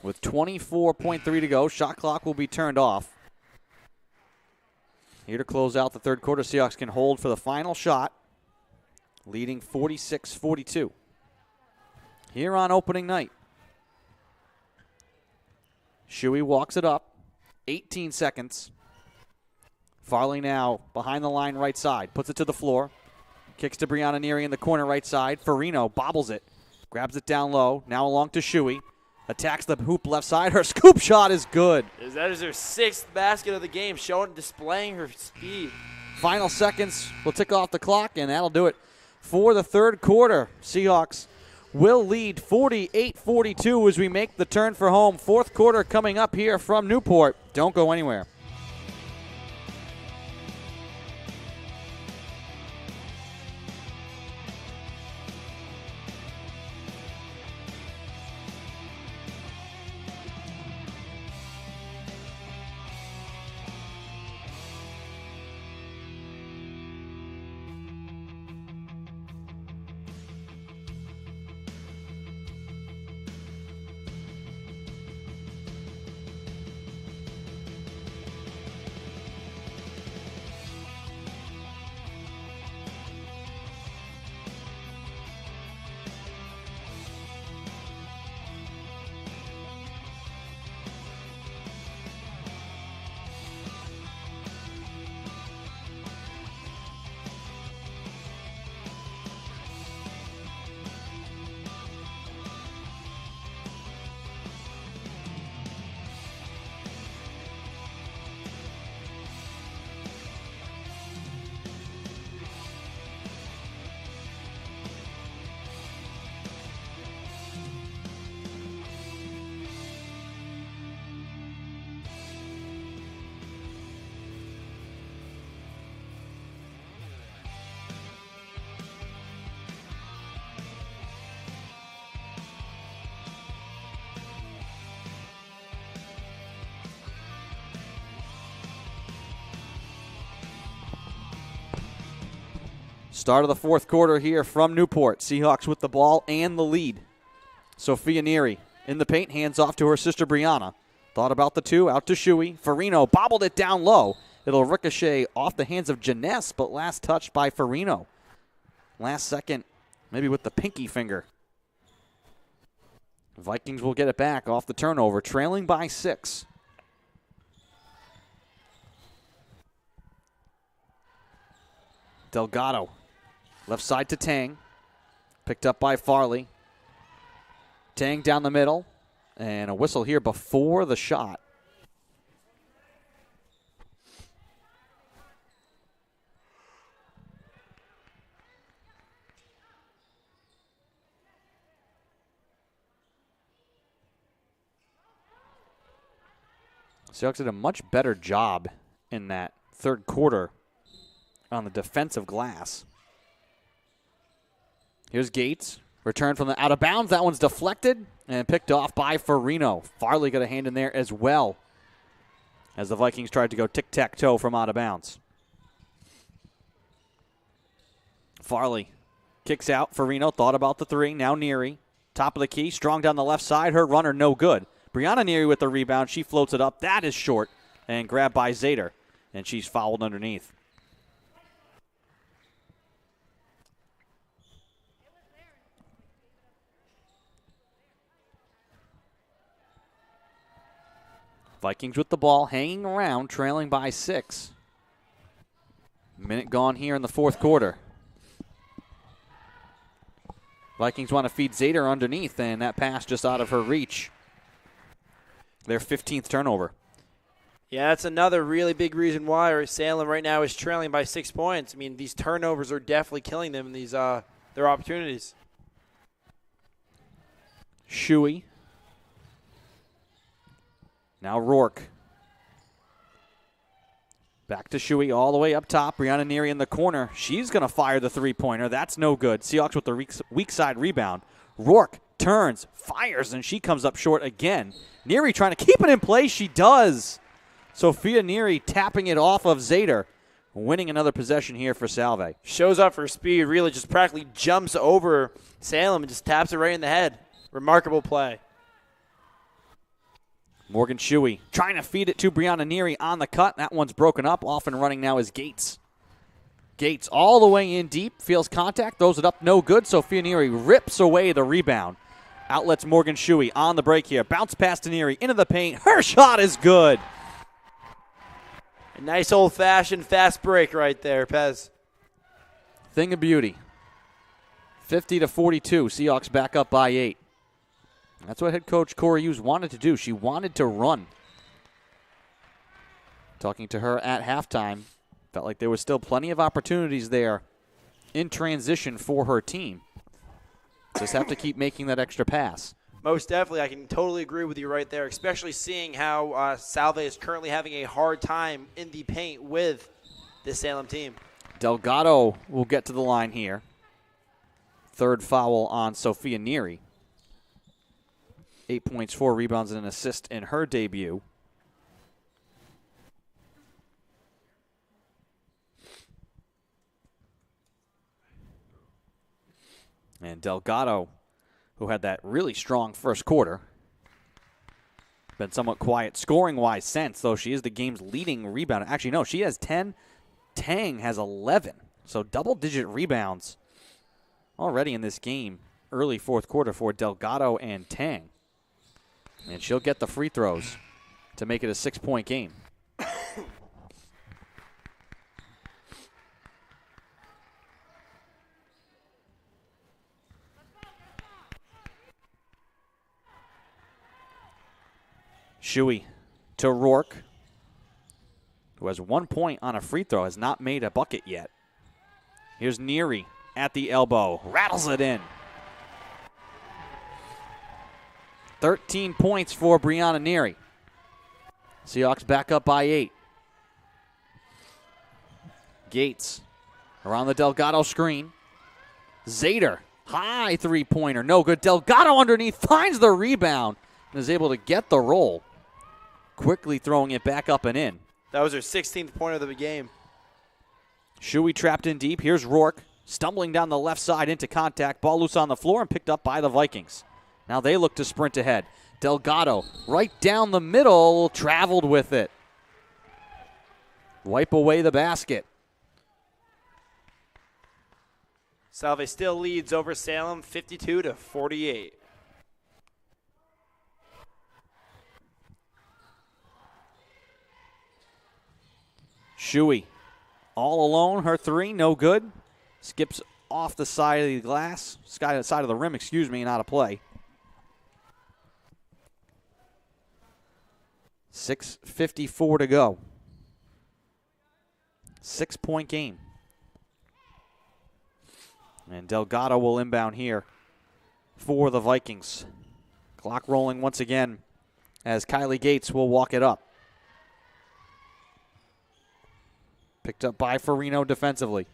With 24.3 to go, shot clock will be turned off. Here to close out the third quarter. Seahawks can hold for the final shot, leading 46-42. Here on opening night. Shuey walks it up. 18 seconds. Farley now behind the line right side. Puts it to the floor. Kicks to Brianna Neary in the corner right side. Farino bobbles it. Grabs it down low. Now along to Shuey. Attacks the hoop left side. Her scoop shot is good. That is her 6th basket of the game, displaying her speed. Final seconds will tick off the clock, and that'll do it for the third quarter. Seahawks will lead 48-42 as we make the turn for home. Fourth quarter coming up here from Newport. Don't go anywhere. Start of the fourth quarter here from Newport. Seahawks with the ball and the lead. Sophia Neary in the paint, hands off to her sister Brianna. Thought about the two, out to Shuey. Farino bobbled it down low. It'll ricochet off the hands of Janess, but last touched by Farino. Last second, maybe with the pinky finger. Vikings will get it back off the turnover, trailing by 6. Delgado. Left side to Tang. Picked up by Farley. Tang down the middle. And a whistle here before the shot. Seahawks did a much better job in that third quarter on the defensive glass. Here's Gates. Return from the out of bounds. That one's deflected and picked off by Farino. Farley got a hand in there as well as the Vikings tried to go tic-tac-toe from out of bounds. Farley kicks out. Farino thought about the three. Now Neary. Top of the key. Strong down the left side. Her runner no good. Brianna Neary with the rebound. She floats it up. That is short and grabbed by Zader. And she's fouled underneath. Vikings with the ball, hanging around, trailing by 6. Minute gone here in the fourth quarter. Vikings want to feed Zader underneath, and that pass just out of her reach. Their 15th turnover. Yeah, that's another really big reason why Salem right now is trailing by 6 points. I mean, these turnovers are definitely killing them in these their opportunities. Shuey. Now Rourke. Back to Shuey all the way up top. Brianna Neary in the corner. She's going to fire the three-pointer. That's no good. Seahawks with the weak side rebound. Rourke turns, fires, and she comes up short again. Neary trying to keep it in place. She does. Sophia Neary tapping it off of Zader. Winning another possession here for Salve. Shows off her speed. Really just practically jumps over Salem and just taps it right in the head. Remarkable play. Morgan Shuey trying to feed it to Brianna Neary on the cut. That one's broken up. Off and running now is Gates. Gates all the way in deep, feels contact, throws it up, no good. Sophia Neary rips away the rebound. Outlets Morgan Shuey on the break here. Bounce pass to Neary into the paint. Her shot is good. A nice old-fashioned fast break right there, Pez. Thing of beauty. 50-42. Seahawks back up by 8. That's what head coach Corey Hughes wanted to do. She wanted to run. Talking to her at halftime, felt like there was still plenty of opportunities there in transition for her team. Just have to keep making that extra pass. Most definitely. I can totally agree with you right there, especially seeing how Salve is currently having a hard time in the paint with this Salem team. Delgado will get to the line here. Third foul on Sophia Neary. 8 points, 4 rebounds, and an assist in her debut. And Delgado, who had that really strong first quarter, been somewhat quiet scoring-wise since, though she is the game's leading rebounder. Actually, no, she has 10. Tang has 11. So double-digit rebounds already in this game. Early fourth quarter for Delgado and Tang. And she'll get the free throws to make it a 6-point game. Shuey to Rourke, who has 1 point on a free throw, has not made a bucket yet. Here's Neary at the elbow, rattles it in. 13 points for Brianna Neary. Seahawks back up by 8. Gates around the Delgado screen. Zader, high three-pointer, no good. Delgado underneath, finds the rebound, and is able to get the roll. Quickly throwing it back up and in. That was her 16th point of the game. Shuey trapped in deep. Here's Rourke, stumbling down the left side into contact. Ball loose on the floor and picked up by the Vikings. Now they look to sprint ahead. Delgado right down the middle, traveled with it. Wipe away the basket. Salve still leads over Salem 52-48. Shuey all alone, her three, no good. Skips off the side of the glass, side of the rim, and out of play. 6:54 to go. 6-point game. And Delgado will inbound here for the Vikings. Clock rolling once again as Kylie Gates will walk it up. Picked up by Farino defensively.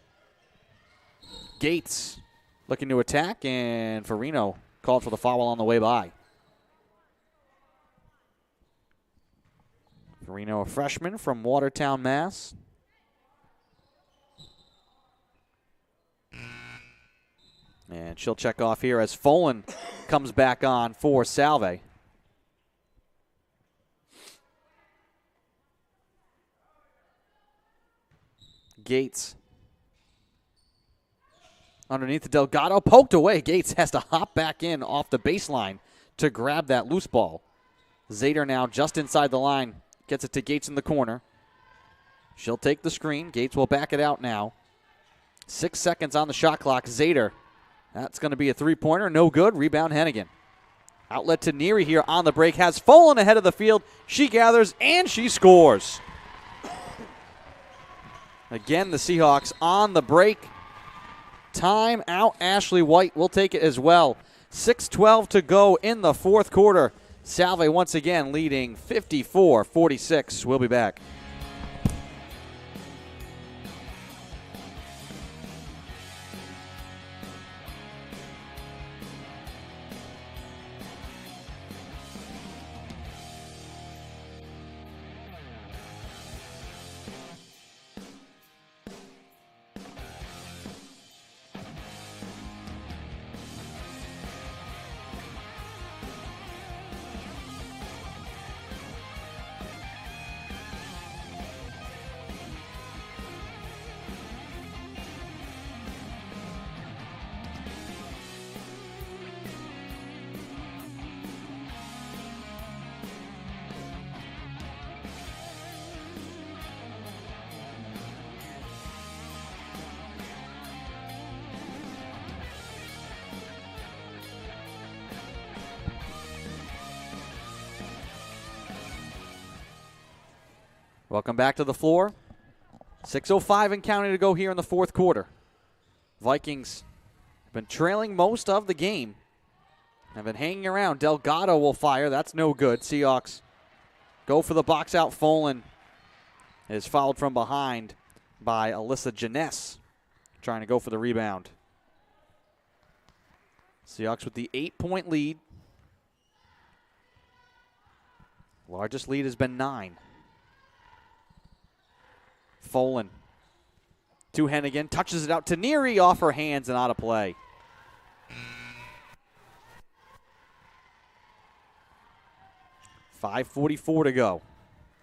Gates looking to attack, and Farino called for the foul on the way by. Farino, a freshman from Watertown, Mass. And she'll check off here as Folan comes back on for Salve. Gates underneath the Delgado, poked away. Gates has to hop back in off the baseline to grab that loose ball. Zader now just inside the line, gets it to Gates in the corner. She'll take the screen. Gates will back it out now. 6 seconds on the shot clock. Zader, that's going to be a three-pointer. No good. Rebound Hennigan. Outlet to Neary here on the break. Has Folan ahead of the field. She gathers and she scores. Again, the Seahawks on the break. Time out. Ashley White will take it as well. 6:12 to go in the fourth quarter. Salve once again leading 54-46. We'll be back. Welcome back to the floor. 6:05 and counting to go here in the fourth quarter. Vikings have been trailing most of the game. Have been hanging around. Delgado will fire. That's no good. Seahawks go for the box out. Folan is fouled from behind by Alyssa Janess, trying to go for the rebound. Seahawks with the 8-point lead. Largest lead has been 9. Folan to Hennigan, touches it out to Neary, off her hands and out of play. .5:44 to go.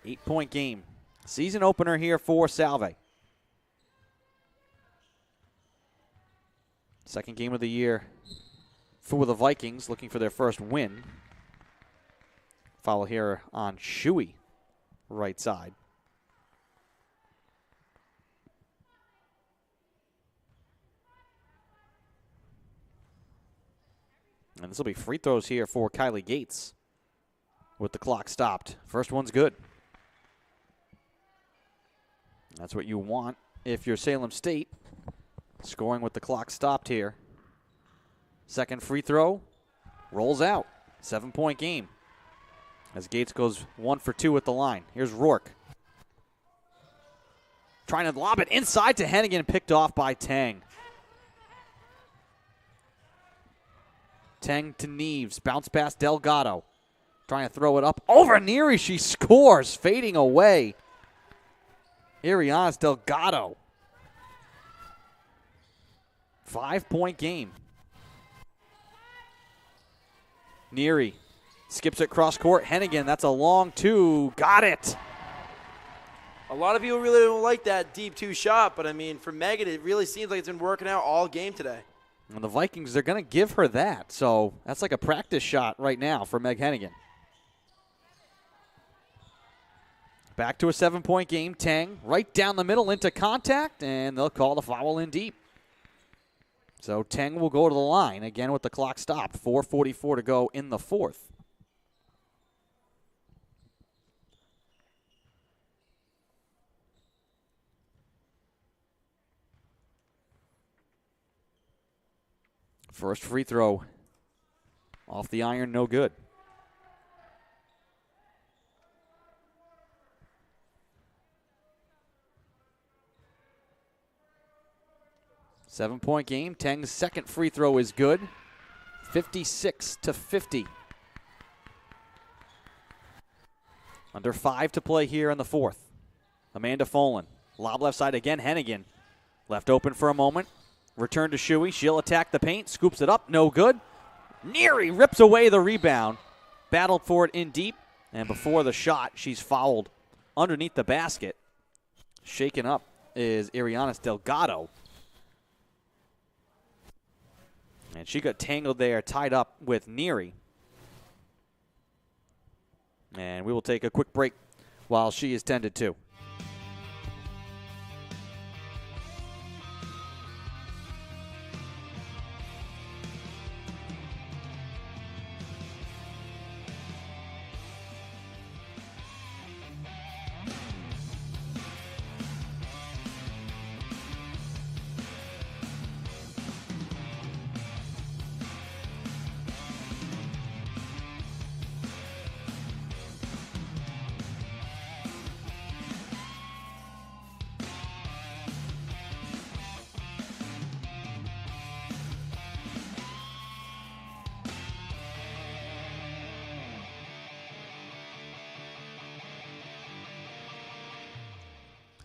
8-point game. Season opener here for Salve. Second game of the year for the Vikings, looking for their first win. Foul here on Shuey, right side. And this will be free throws here for Kylie Gates with the clock stopped. First one's good. That's what you want if you're Salem State, scoring with the clock stopped here. Second free throw, rolls out. 7-point game as Gates goes 1 for 2 at the line. Here's Rourke. Trying to lob it inside to Hennigan, picked off by Tang. Tang to Neves, bounce past Delgado. Trying to throw it up over Neary. She scores, fading away. Arianas Delgado. 5-point game. Neary skips it cross court. Hennigan, that's a long 2. Got it. A lot of people really don't like that deep 2 shot, but I mean, for Megan, it really seems like it's been working out all game today. And the Vikings, they're going to give her that. So that's like a practice shot right now for Meg Hennigan. Back to a 7-point game. Tang right down the middle into contact, and they'll call the foul in deep. So Tang will go to the line again with the clock stopped. 4:44 to go in the fourth. First free throw off the iron, no good. Seven-point game. Tang's second free throw is good. 56-50. Under 5 to play here in the fourth. Amanda Folan. Lob left side again. Hennigan. Left open for a moment. Return to Shuey. She'll attack the paint. Scoops it up. No good. Neary rips away the rebound. Battled for it in deep. And before the shot, she's fouled underneath the basket. Shaken up is Arianas Delgado. And she got tangled there, tied up with Neary. And we will take a quick break while she is tended to.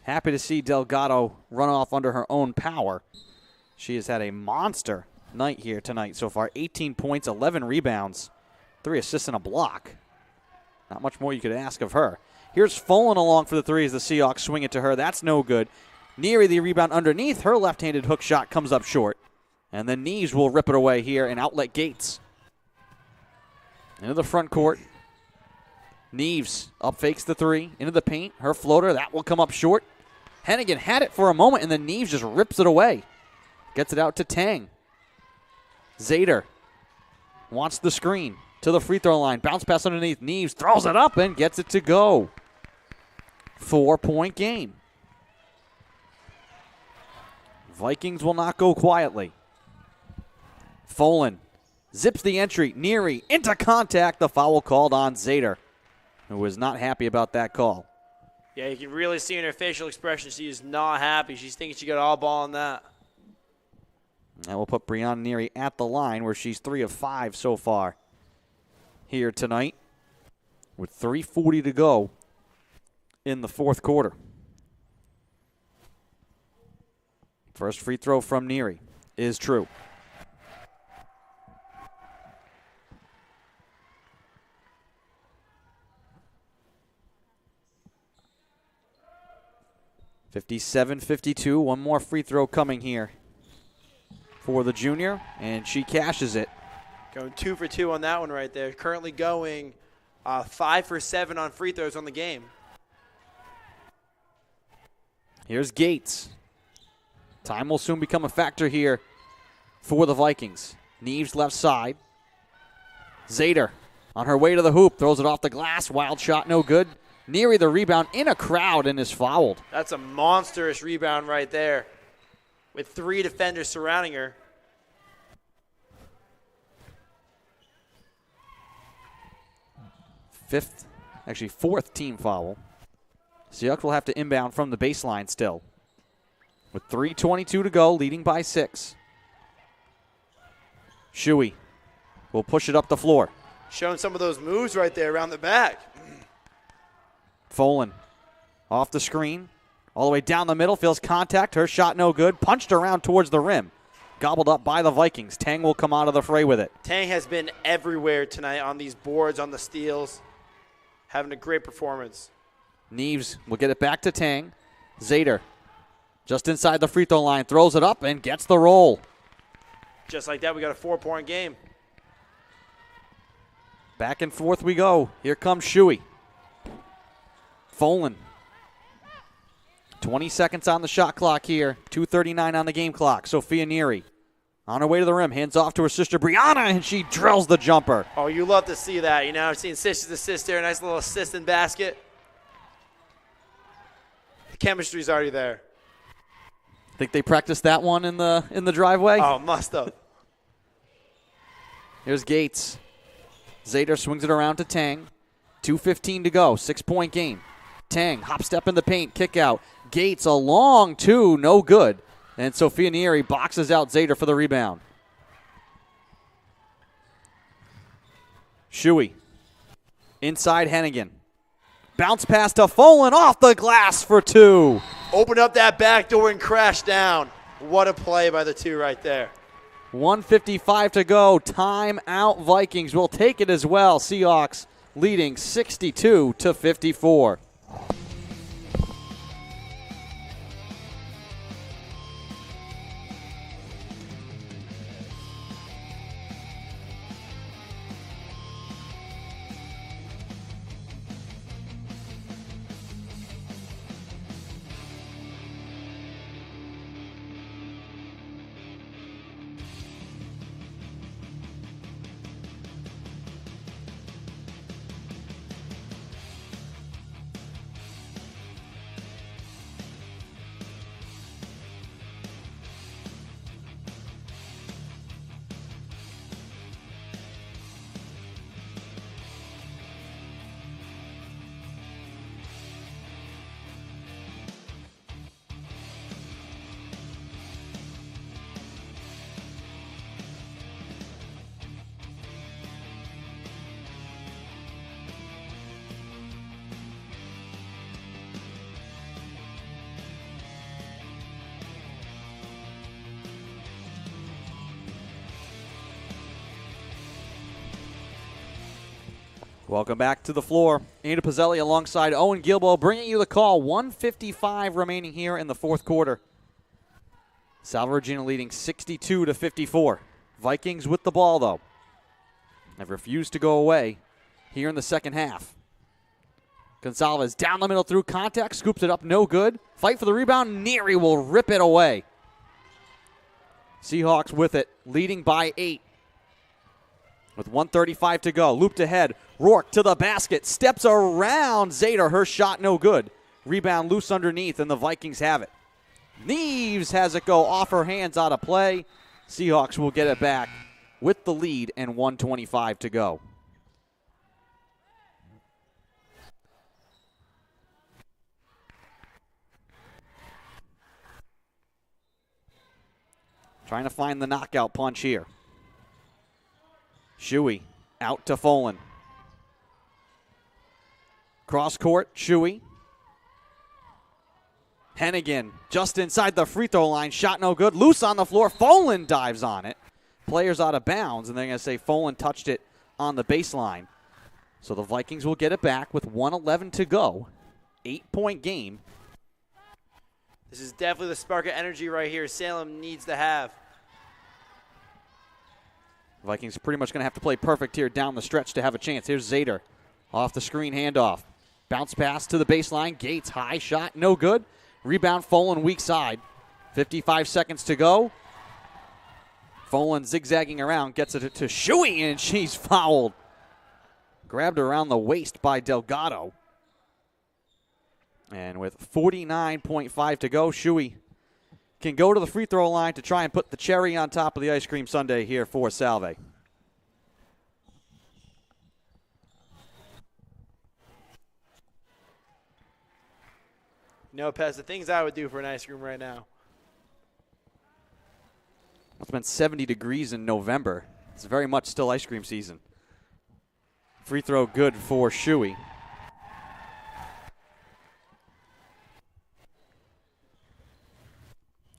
Happy to see Delgado run off under her own power. She has had a monster night here tonight so far. 18 points, 11 rebounds, 3 assists and a block. Not much more you could ask of her. Here's Folan along for the 3 as the Seahawks swing it to her. That's no good. Neary the rebound underneath. Her left-handed hook shot comes up short. And then Neves will rip it away here and outlet Gates. Into the front court. Neves up fakes the 3. Into the paint. Her floater, that will come up short. Hennigan had it for a moment, and then Neves just rips it away. Gets it out to Tang. Zader wants the screen to the free throw line. Bounce pass underneath. Neves throws it up and gets it to go. 4-point game. Vikings will not go quietly. Folan zips the entry. Neary into contact. The foul called on Zader, who was not happy about that call. Yeah, you can really see in her facial expression she is not happy. She's thinking she got all ball on that. And we'll put Brianna Neary at the line where she's 3 of 5 so far here tonight with 3:40 to go in the fourth quarter. First free throw from Neary is true. (57-52). One more free throw coming here for the junior, and she cashes it. Going 2 for 2 on that one right there. Currently going 5 for 7 on free throws on the game. Here's Gates. Time will soon become a factor here for the Vikings. Neves left side. Zader on her way to the hoop, throws it off the glass. Wild shot, no good. Neary the rebound in a crowd and is fouled. That's a monstrous rebound right there with 3 defenders surrounding her. Fourth team foul. Seahawks will have to inbound from the baseline still. With 3:22 to go, leading by 6. Shuey will push it up the floor. Showing some of those moves right there around the back. Folan off the screen, all the way down the middle, feels contact. Her shot no good. Punched around towards the rim. Gobbled up by the Vikings. Tang will come out of the fray with it. Tang has been everywhere tonight on these boards, on the steals. Having a great performance. Neves will get it back to Tang. Zader just inside the free throw line, throws it up and gets the roll. Just like that, we got a 4-point game. Back and forth we go. Here comes Shuey. Folan. 20 seconds on the shot clock here. 2:39 on the game clock. Sophia Neary on her way to the rim. Hands off to her sister Brianna, and she drills the jumper. Oh, you love to see that. You know, I've seen sister to sister, a nice little assist in basket. The chemistry's already there. Think they practiced that one in the driveway? Oh, must have. Here's Gates. Zader swings it around to Tang. 2:15 to go. 6-point game. Tang, hop step in the paint, kick out. Gates, a long 2, no good. And Sophia Neary boxes out Zader for the rebound. Shuey. Inside Hennigan. Bounce pass to Folan off the glass for 2. Open up that back door and crash down. What a play by the 2 right there. 1:55 to go. Timeout Vikings will take it as well. Seahawks leading 62-54. Welcome back to the floor. Anita Pizzelli alongside Owen Gilbo bringing you the call. 1:55 remaining here in the fourth quarter. Salve Regina leading 62-54. Vikings with the ball, though. Have refused to go away here in the second half. Gonzalez down the middle through contact, scoops it up, no good. Fight for the rebound. Neary will rip it away. Seahawks with it, leading by 8. With 1:35 to go, looped ahead. Rourke to the basket, steps around Zader. Her shot no good. Rebound loose underneath, and the Vikings have it. Neves has it go off her hands out of play. Seahawks will get it back with the lead and 1:25 to go. Trying to find the knockout punch here. Shuey out to Folan. Cross court, Shuey. Hennigan just inside the free throw line. Shot no good. Loose on the floor. Folan dives on it. Players out of bounds, and they're going to say Folan touched it on the baseline. So the Vikings will get it back with 1:11 to go. 8-point game. This is definitely the spark of energy right here Salem needs to have. Vikings are pretty much going to have to play perfect here down the stretch to have a chance. Here's Zader off the screen handoff. Bounce pass to the baseline. Gates, high shot, no good. Rebound, Folan, weak side. 55 seconds to go. Folan zigzagging around, gets it to Shuey, and she's fouled. Grabbed around the waist by Delgado. And with 49.5 to go, Shuey can go to the free throw line to try and put the cherry on top of the ice cream sundae here for Salve. No, Pez, the things I would do for an ice cream right now. It's been 70 degrees in November. It's very much still ice cream season. Free throw good for Shuey.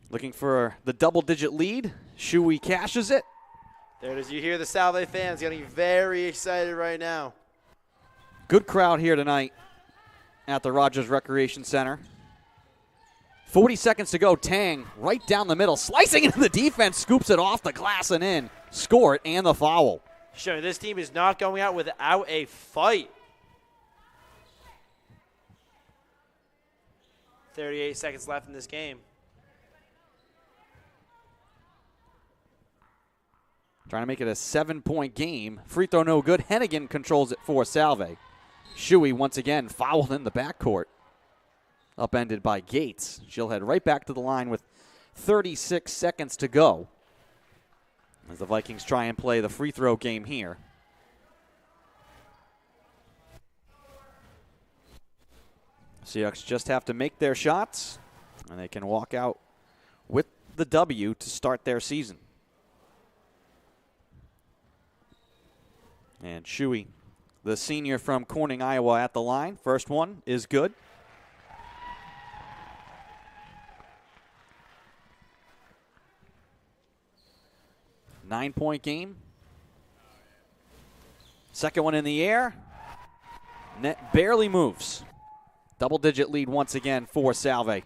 Looking for the double-digit lead. Shuey cashes it. There it is. You hear the Salve fans getting very excited right now. Good crowd here tonight at the Rodgers Recreation Center. 40 seconds to go. Tang right down the middle, slicing into the defense, scoops it off the glass and in. Score it and the foul. Showing this team is not going out without a fight. 38 seconds left in this game. Trying to make it a 7-point game. Free throw no good. Hennigan controls it for Salve. Shuey once again fouled in the backcourt. Upended by Gates. She'll head right back to the line with 36 seconds to go as the Vikings try and play the free throw game here. Seahawks just have to make their shots, and they can walk out with the W to start their season. And Shuey, the senior from Corning, Iowa, at the line. First one is good. Nine-point game. Second one in the air. Net barely moves. Double-digit lead once again for Salve.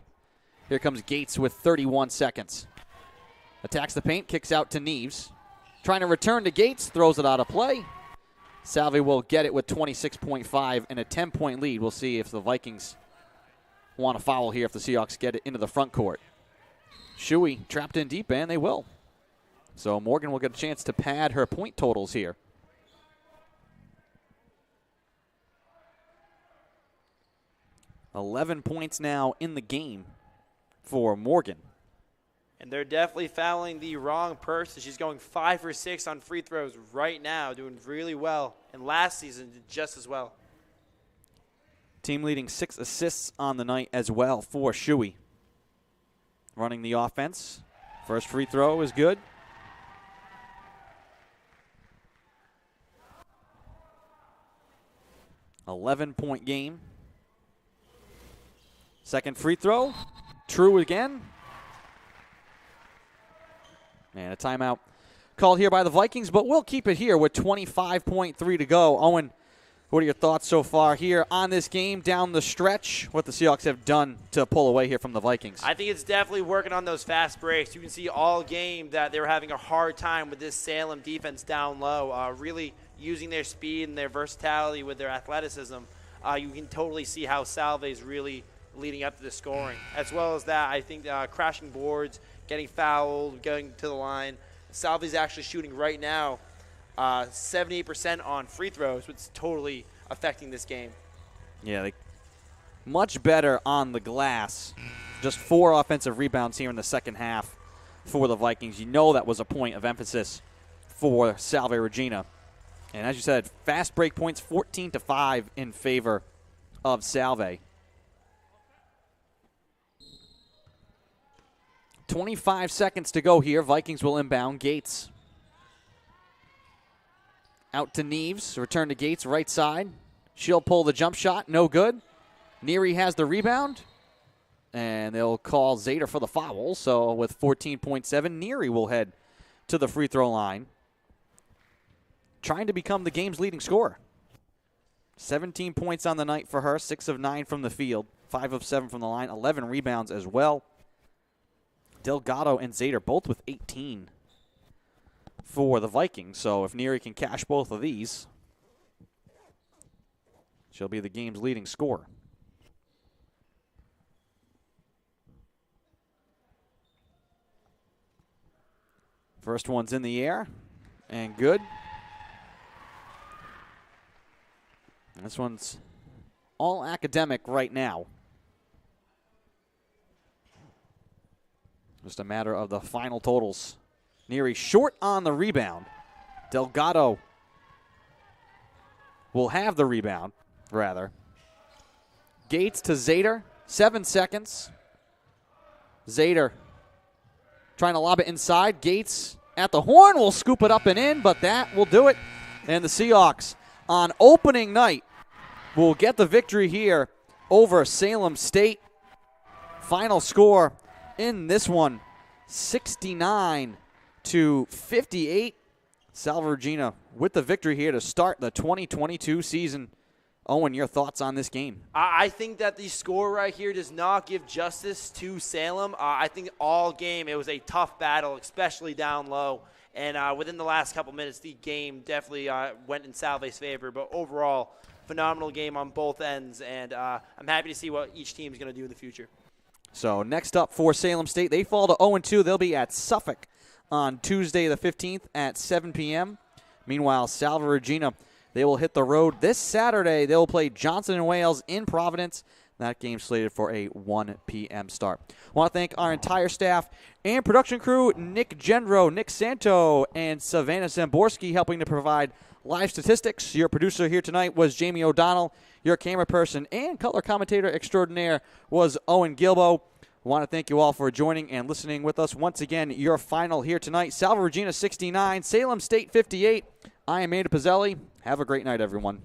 Here comes Gates with 31 seconds. Attacks the paint, kicks out to Neves. Trying to return to Gates, throws it out of play. Salve will get it with 26.5 and a 10-point lead. We'll see if the Vikings want to foul here if the Seahawks get it into the front court. Shuey trapped in deep, and they will. So Morgan will get a chance to pad her point totals here. $11 points now in the game for Morgan. And they're definitely fouling the wrong person. She's going 5 for 6 on free throws right now, doing really well. And last season did just as well. Team leading 6 assists on the night as well for Shuey. Running the offense. First free throw is good. $11-point game. Second free throw. True again. And a timeout called here by the Vikings, but we'll keep it here with 25.3 to go. Owen, what are your thoughts so far here on this game down the stretch, what the Seahawks have done to pull away here from the Vikings? I think it's definitely working on those fast breaks. You can see all game that they were having a hard time with this Salem defense down low, really using their speed and their versatility with their athleticism. You can totally see how Salve is really leading up to the scoring. As well as that, I think crashing boards, getting fouled, going to the line. Salve's actually shooting right now 78% on free throws, which is totally affecting this game. Yeah, much better on the glass. Just 4 offensive rebounds here in the second half for the Vikings. You know that was a point of emphasis for Salve Regina. And as you said, fast break points, 14-5 in favor of Salve. 25 seconds to go here. Vikings will inbound. Gates out to Neves. Return to Gates, right side. She'll pull the jump shot. No good. Neary has the rebound. And they'll call Zader for the foul. So with 14.7, Neary will head to the free throw line, trying to become the game's leading scorer. 17 points on the night for her, 6 of 9 from the field, 5 of 7 from the line, 11 rebounds as well. Delgado and Zader both with 18 for the Vikings. So if Neary can cash both of these, she'll be the game's leading scorer. First one's in the air and good. And this one's all academic right now. Just a matter of the final totals. Neary short on the rebound. Delgado will have the rebound, rather. Gates to Zader, 7 seconds. Zader trying to lob it inside. Gates at the horn will scoop it up and in, but that will do it. And the Seahawks on opening night will get the victory here over Salem State. Final score in this one, 69-58. Salve Regina with the victory here to start the 2022 season. Owen, your thoughts on this game? I think that the score right here does not give justice to Salem. I think all game it was a tough battle, especially down low. And within the last couple minutes, the game definitely went in Salve's favor. But overall, phenomenal game on both ends. And I'm happy to see what each team is going to do in the future. So next up for Salem State, they fall to 0-2. They'll be at Suffolk on Tuesday the 15th at 7 p.m. Meanwhile, Salve Regina, they will hit the road this Saturday. They will play Johnson & Wales in Providence. That game slated for a 1 p.m. start. I want to thank our entire staff and production crew, Nick Gendro, Nick Santo, and Savannah Zamborski, helping to provide live statistics. Your producer here tonight was Jamie O'Donnell. Your camera person and color commentator extraordinaire was Owen Gilbo. I want to thank you all for joining and listening with us. Once again, your final here tonight, Salve Regina 69, Salem State 58. I am Ada Pizzelli. Have a great night, everyone.